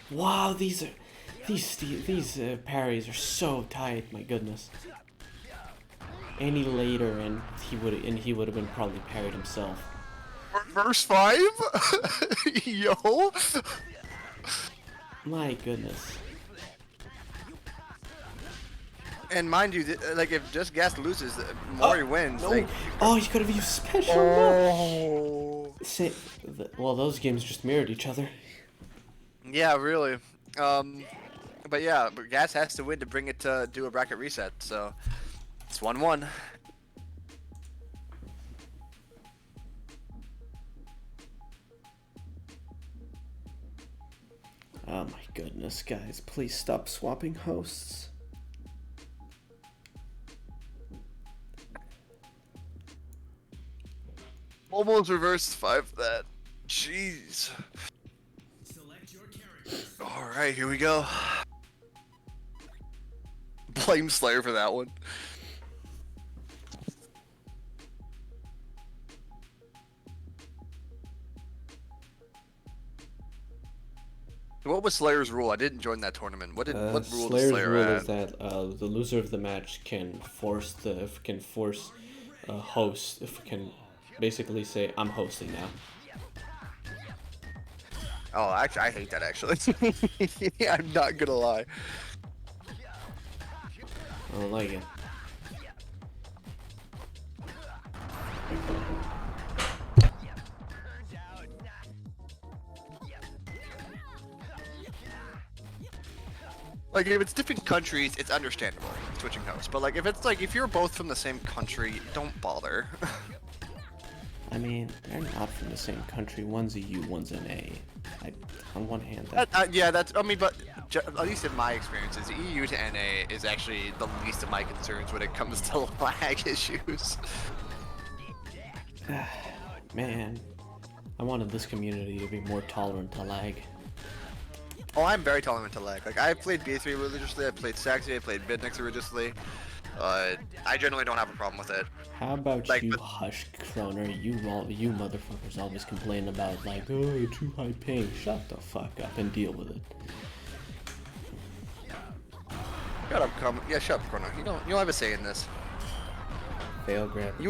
Wow, these parries are so tight. My goodness. Any later, and he would have been probably parried himself. Verse 5, yo. My goodness. And mind you, like if just Gas loses, Mori wins. No. Like, Oh, he could have used special. oh. Well, those games just mirrored each other. Yeah, really. But yeah, Gas has to win to bring it to do a bracket reset. So It's 1-1. Oh my goodness, guys, please stop swapping hosts. Almost reversed 5 that. Jeez. Select your character. Alright, here we go. Blame Slayer for that one. What was Slayer's rule? I didn't join that tournament. What rule did Slayer's Slayer rule have? is that the loser of the match can force a host, can basically say, I'm hosting now. Oh, actually, I hate that actually. I'm not gonna lie. I don't like it. Like, if it's different countries, it's understandable switching hosts. But like, if you're both from the same country, don't bother. I mean, they're not from the same country. One's a U, one's an A. On one hand, Yeah, that's. I mean, but at least in my experiences, EU to NA is actually the least of my concerns when it comes to lag issues. man, I wanted this community to be more tolerant to lag. Oh, I'm very tolerant to lag. Like, I played B3 religiously, I played Saxy, I played Midnix religiously. I generally don't have a problem with it. How about Like, you but- hush, Croner? You motherfuckers always complain about, like, oh, too high ping. Shut the fuck up and deal with it. Shut up, yeah, shut up, Chrono. You don't have a say in this. Fail grab. You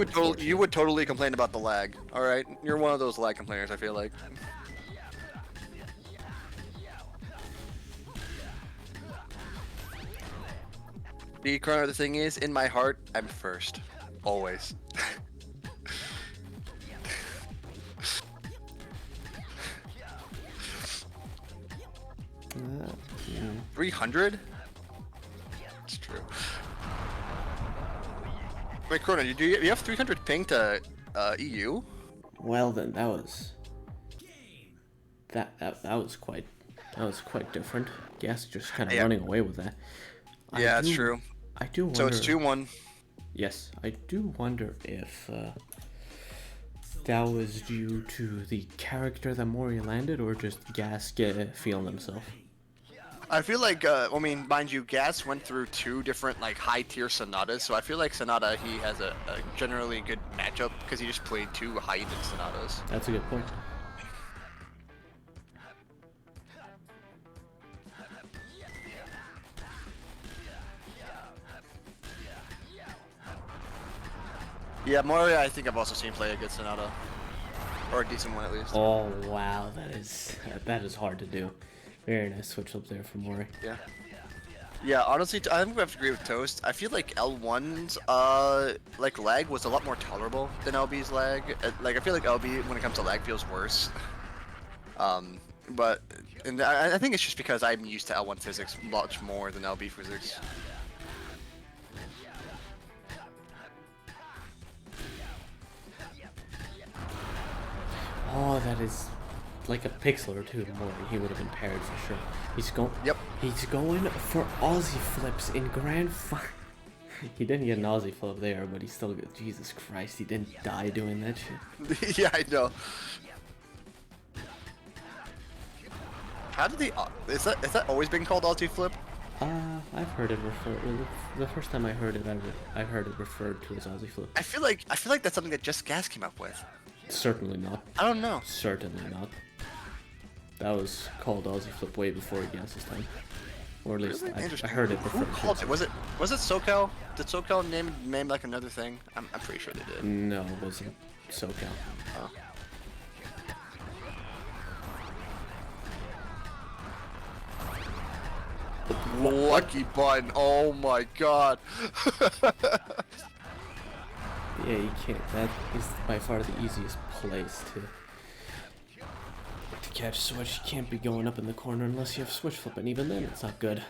would totally complain about the lag. All right, you're one of those lag complainers. I feel like. The Chrono, the thing is, in my heart, I'm first, always. 300? It's true. Wait, Chrono, you have 300 ping to EU? Well then, that was quite different. Gas just kind of running away with that. Yeah, that's true. I do wonder. So it's 2-1. Yes, I do wonder if that was due to the character that Mori landed, or just Gas feeling himself. I feel like, I mean, mind you, Gas went through 2 different, like, high-tier Sonatas, so I feel like Sonata, he has a generally good matchup, because he just played 2 high-end Sonatas. That's a good point. Yeah, Moria, I think I've also seen play a good Sonata. Or a decent one, at least. Oh wow, that is hard to do. Very nice switch up there from Mori. Yeah. Yeah, honestly, I think we have to agree with Toast. I feel like L1's, like, lag was a lot more tolerable than LB's lag. Like, I feel like LB, when it comes to lag, feels worse. But I think it's just because I'm used to L1 physics much more than LB physics. Oh, that is like a pixel or two more. He would have been parried for sure. He's going. Yep. He's going for Aussie flips in grand final. He didn't get an Aussie flip there, but he still got. Jesus Christ, he didn't die doing that shit. Yeah, I know. How did is that always been called Aussie flip? I've heard it referred. The first time I heard it, I heard it referred to as Aussie flip. I feel like that's something that just Gas came up with. Certainly not. I don't know. Certainly not. That was called Aussie flip way before Gas's time, or at least Really? I heard it Who referred called to. it? Was it SoCal? Did SoCal name like another thing? I'm pretty sure they did. No, it wasn't SoCal. Oh. Lucky button. Oh my god. Yeah, you can't. That is by far the easiest place to catch switch. You can't be going up in the corner unless you have switch flip, and even then, it's not good.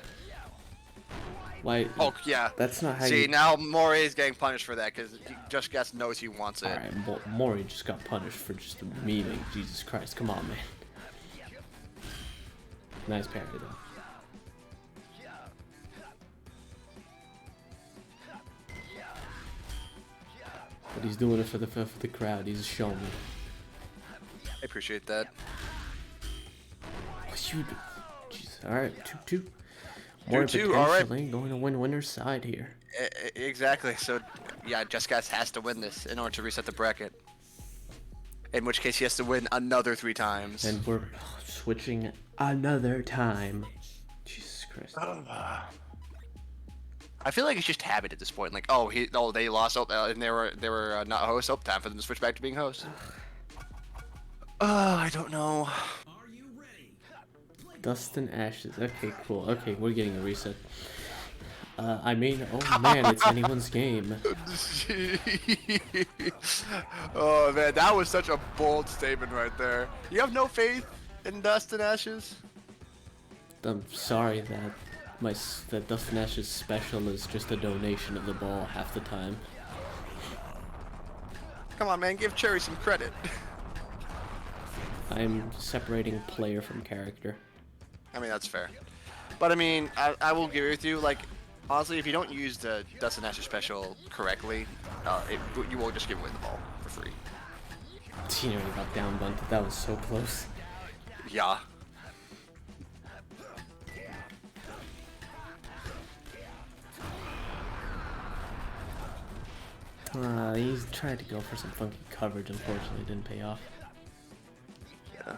Why? Oh yeah. That's not how See, you. now Mori is getting punished for that because Just Gas knows he wants it. Alright, Mori just got punished for just the memeing. Jesus Christ, come on, man. Nice parry, though. But he's doing it for the crowd. He's showing me. I appreciate that. Jeez. Alright, 2-2. Mori 2-2, all right. potentially going to win winner's side here. Exactly. So, yeah, Just Gas has to win this in order to reset the bracket. In which case, he has to win another 3 times. And we're switching another time. Jesus Christ. I feel like it's just habit at this point. Like, they lost, and they were not hosts. Oh, time for them to switch back to being hosts. I don't know. Are you ready? Dust and ashes. Okay, cool. Okay, we're getting a reset. I mean, oh man, it's anyone's game. Oh man, that was such a bold statement right there. You have no faith in Dust and Ashes? I'm sorry that Dust and Ashes special is just a donation of the ball half the time. Come on, man, give Cherry some credit. I'm separating player from character. I mean, that's fair. But I mean, I will agree with you. Like, honestly, if you don't use the Dust and Ashes special correctly, you won't just give away the ball for free. You know, you got down bunted. That was so close. Yeah. He's tried to go for some funky coverage. Unfortunately, it didn't pay off. Yeah.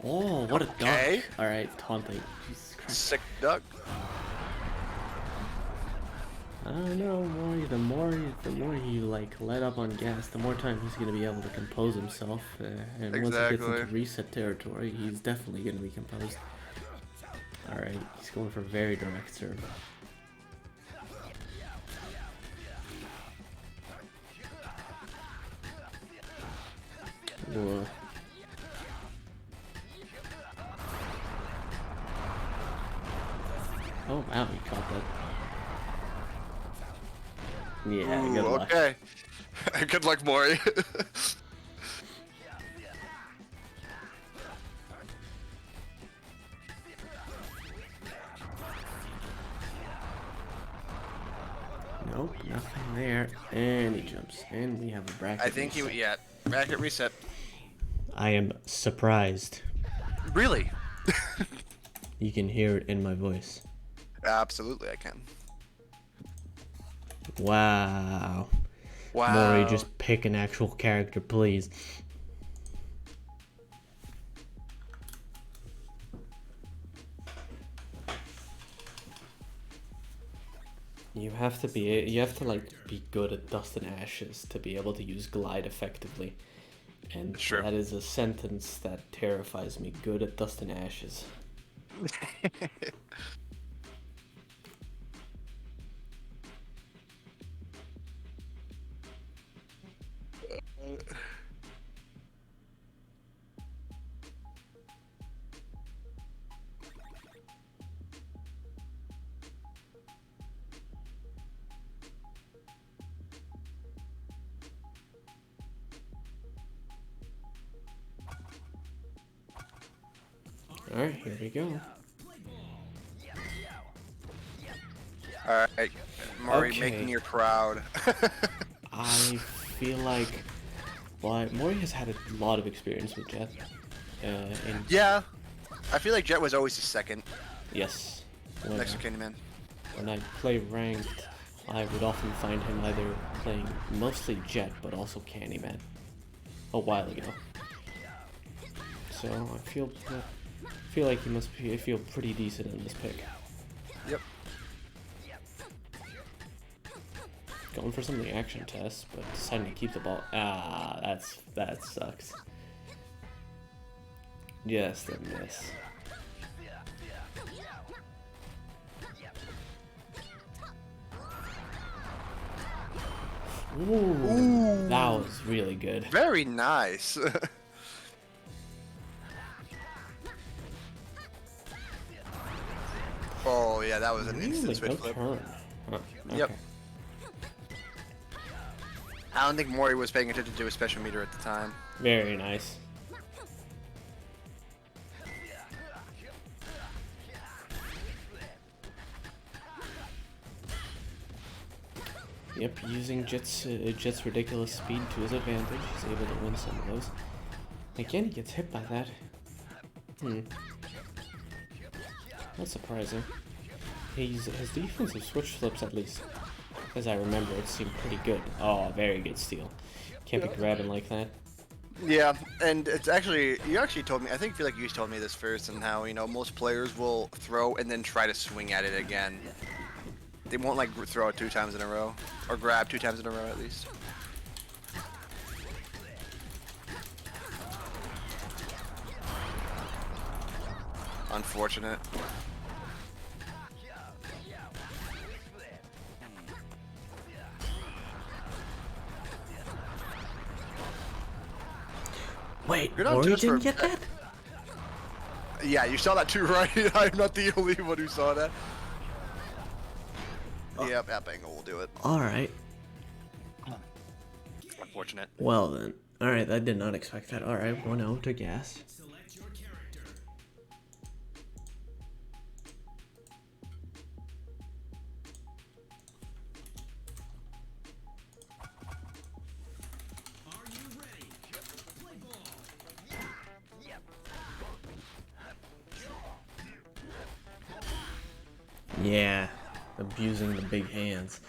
Oh, what a Okay. dunk! All right, taunting. Jesus Christ. Sick duck. I don't know, Mori. The more you like let up on gas, the more time he's gonna be able to compose himself. And once he gets Exactly. into reset territory, he's definitely gonna be composed. All right, he's going for very direct serve. Whoa. Oh wow, he caught that. Yeah, Ooh, good luck. okay. Good luck, Mori. Nope, nothing there. And he jumps. And we have a bracket. I think reset. yeah, bracket reset. I am surprised. Really? You can hear it in my voice. Absolutely, I can. Wow. Wow. Mori, just pick an actual character, please. You have to like be good at Dust and Ashes to be able to use Glide effectively. And Sure. that is a sentence that terrifies me. Good at Dust and Ashes. Alright, here we go. All right, Mori, Okay. making you proud. I feel like, well, Mori has had a lot of experience with Jet. And Yeah, I feel like Jet was always his second yes, when, next to Candyman. when I play ranked, I would often find him either playing mostly Jet, but also Candyman. A while ago. So I feel like he must feel pretty decent in this pick. Yep. Going for some reaction tests, but deciding to keep the ball. Ah, that sucks. Just a miss. Ooh, that was really good. Very nice. Oh yeah, that was an Really? instant switch No flip. turn. Huh. Yep. Okay. I don't think Mori was paying attention to his special meter at the time. Very nice. Yep, using Jet's ridiculous speed to his advantage, he's able to win some of those. Again, he gets hit by that. Not surprising. His defensive switch flips, at least, as I remember, it seemed pretty good. Oh, very good steal. Can't be grabbing like that. Yeah, and it's actually, you actually told me, I feel like you told me this first, and how, you know, most players will throw and then try to swing at it again. They won't like throw it 2 times in a row, or grab 2 times in a row at least. Unfortunate. Wait, You're not Mori just didn't for- get that? Yeah, you saw that too, right? I'm not the only one who saw that. Yep, that angle will do it. Alright. Unfortunate. Well then. Alright, I did not expect that. Alright, 1-0 to Gas. Select your character. Are you ready? Play ball. Yeah, abusing the big hands.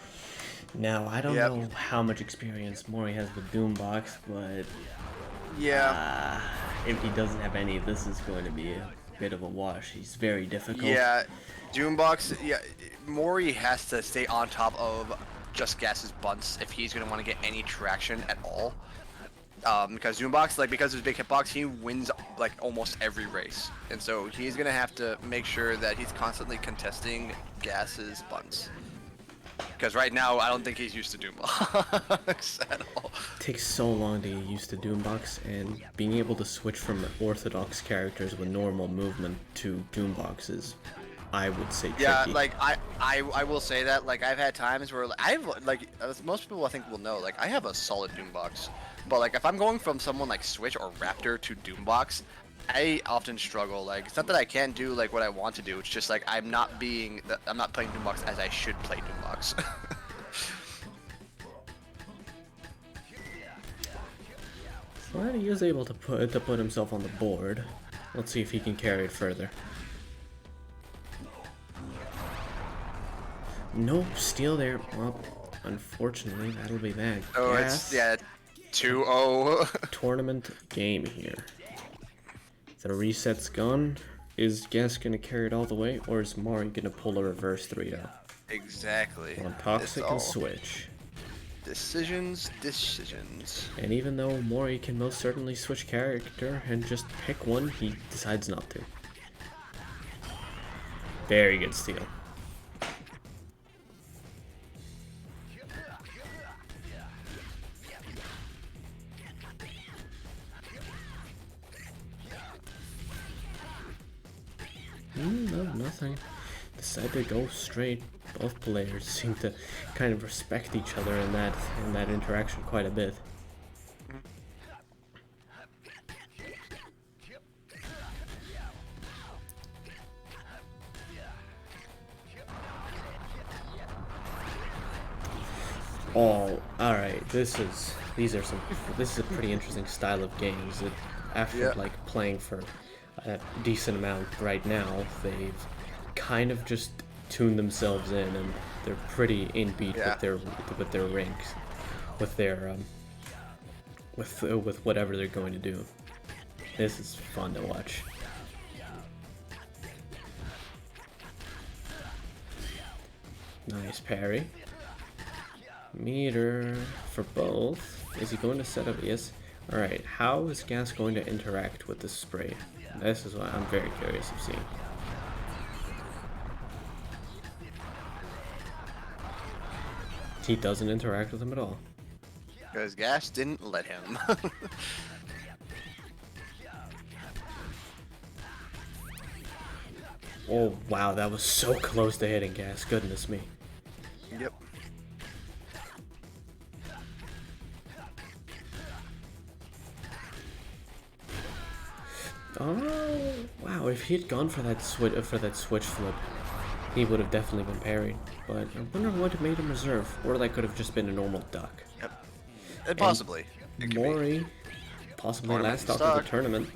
Now, I don't Yep. know how much experience Mori has with Doombox, but Yeah. if he doesn't have any, this is going to be a bit of a wash. He's very difficult. Yeah, Doombox. Yeah, Mori has to stay on top of just Gas's bunts if he's gonna want to get any traction at all. Because Doombox, like, because of his big hitbox, he wins like almost every race, and so he's gonna have to make sure that he's constantly contesting Gas's bunts. Because right now, I don't think he's used to Doombox at all. It takes so long to get used to Doombox, and being able to switch from orthodox characters with normal movement to Doombox is, I would say, tricky. Yeah, like I will say that, like, I've had times where I've, like, as most people I think will know, like, I have a solid Doombox, but like if I'm going from someone like Switch or Raptor to Doombox, I often struggle. Like, it's not that I can't do like what I want to do, it's just like I'm not playing Doombox as I should play Doombox. But he is able to put himself on the board. Let's see if he can carry it further. Nope, steal there. Well, unfortunately, that'll be that. Oh, Gas it's, yeah, 2-0. tournament game here. The reset's gone. Is Gas gonna carry it all the way, or is Mori gonna pull a reverse 3-0? Exactly. On Toxic It's all and Switch. Decisions. And even though Mori can most certainly switch character and just pick one, he decides not to. Very good steal. No, nothing. Decide to go straight. Both players seem to kind of respect each other in that interaction quite a bit. Oh, alright, this is a pretty interesting style of games. After like playing for a decent amount right now, they've kind of just tuned themselves in, and they're pretty in beat with their ranks, with their with whatever they're going to do. This is fun to watch. Nice parry. Meter for both. Is he going to set up? Yes. Alright, how is Gas going to interact with this spray? This is what I'm very curious of seeing. He doesn't interact with him at all. Because Gas didn't let him. Oh, wow, that was so close to hitting gas. Goodness me. Yep. Oh, wow, if he had gone for that switch flip, he would have definitely been parried. But I wonder what made him reserve. Or that could have just been a normal duck. Yep. And possibly. It could be. Mori, possibly Tournament last stock of the tournament.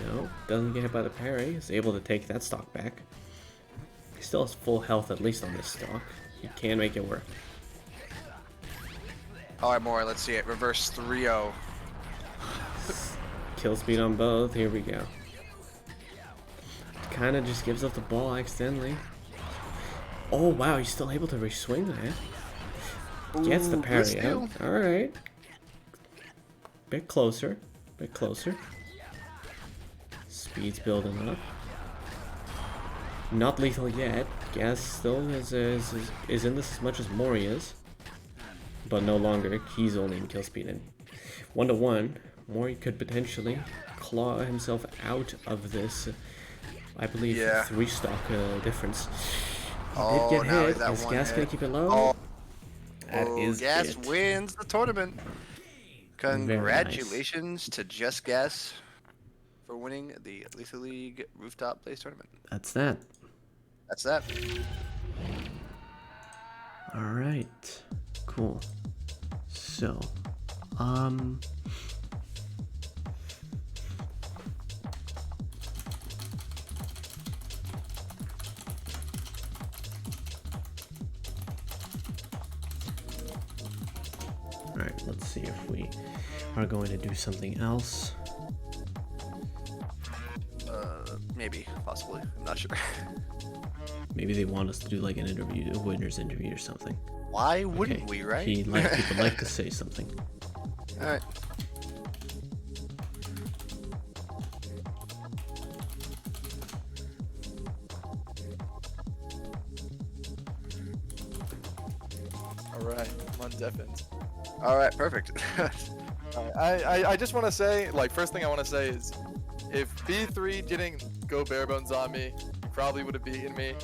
No, doesn't get hit by the parry. Is able to take that stock back. He still has full health, at least on this stock. He can make it work. Alright, Mori, let's see it. Reverse 3-0. Kill speed on both. Here we go. Kind of just gives up the ball accidentally. Oh, wow, he's still able to re-swing that. Gets the parry out. Alright. Bit closer. Bit closer. Speed's building up. Not lethal yet. Gas still is in this as much as Mori is. But no longer. He's only in kill speed. And 1-1. Mori could potentially claw himself out of this. I believe 3-stock difference. He did get hit. Is Gas gonna keep it low? That is Gas it. wins the tournament. Congratulations to Just Gas for winning the Lethal League Rooftop Blaze tournament. That's that. That's that. Alright. Cool. So, alright, let's see if we are going to do something else. Maybe, possibly. I'm not sure. Maybe they want us to do like an interview, a winner's interview or something. Why wouldn't we, right? People like to say something. Alright. Alright, I'm undeafened. Alright, perfect. I just want to say, like, first thing I want to say is, if B3 didn't go bare bones on me, he probably would have beaten me.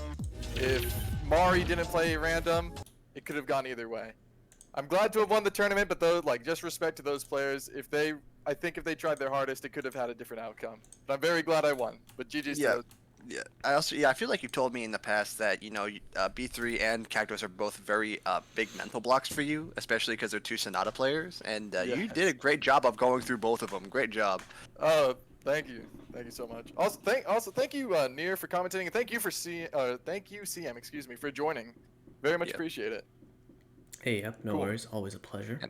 If Mari didn't play random, it could have gone either way. I'm glad to have won the tournament, but though, like, just respect to those players. I think if they tried their hardest, it could have had a different outcome. But I'm very glad I won. But GG's to those. Yeah, I feel like you've told me in the past that, you know, B3 and Cactos are both very big mental blocks for you, especially because they're two Sonata players, and you did a great job of going through both of them. Great job. Oh, thank you so much. Also, thank you, Neer, for commentating, and thank you CM, excuse me, for joining. Very much appreciate it. Hey, yep, no worries. Always a pleasure.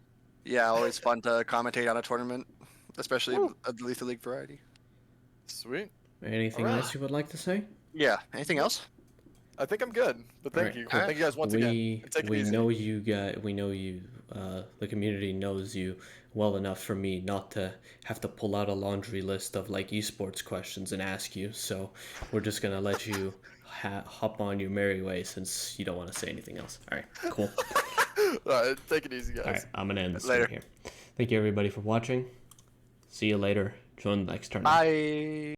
Yeah, always fun to commentate on a tournament, especially of the Lethal League variety. Sweet. Anything else you would like to say? Yeah. Anything else? I think I'm good, but thank you. Thank you guys once again. We know you, the community knows you well enough for me not to have to pull out a laundry list of like esports questions and ask you. So we're just gonna let you hop on your merry way since you don't want to say anything else. All right, cool. All right, take it easy, guys. All right, I'm gonna end this Later. here. Thank you everybody for watching. See you later. Join the next tournament. Bye.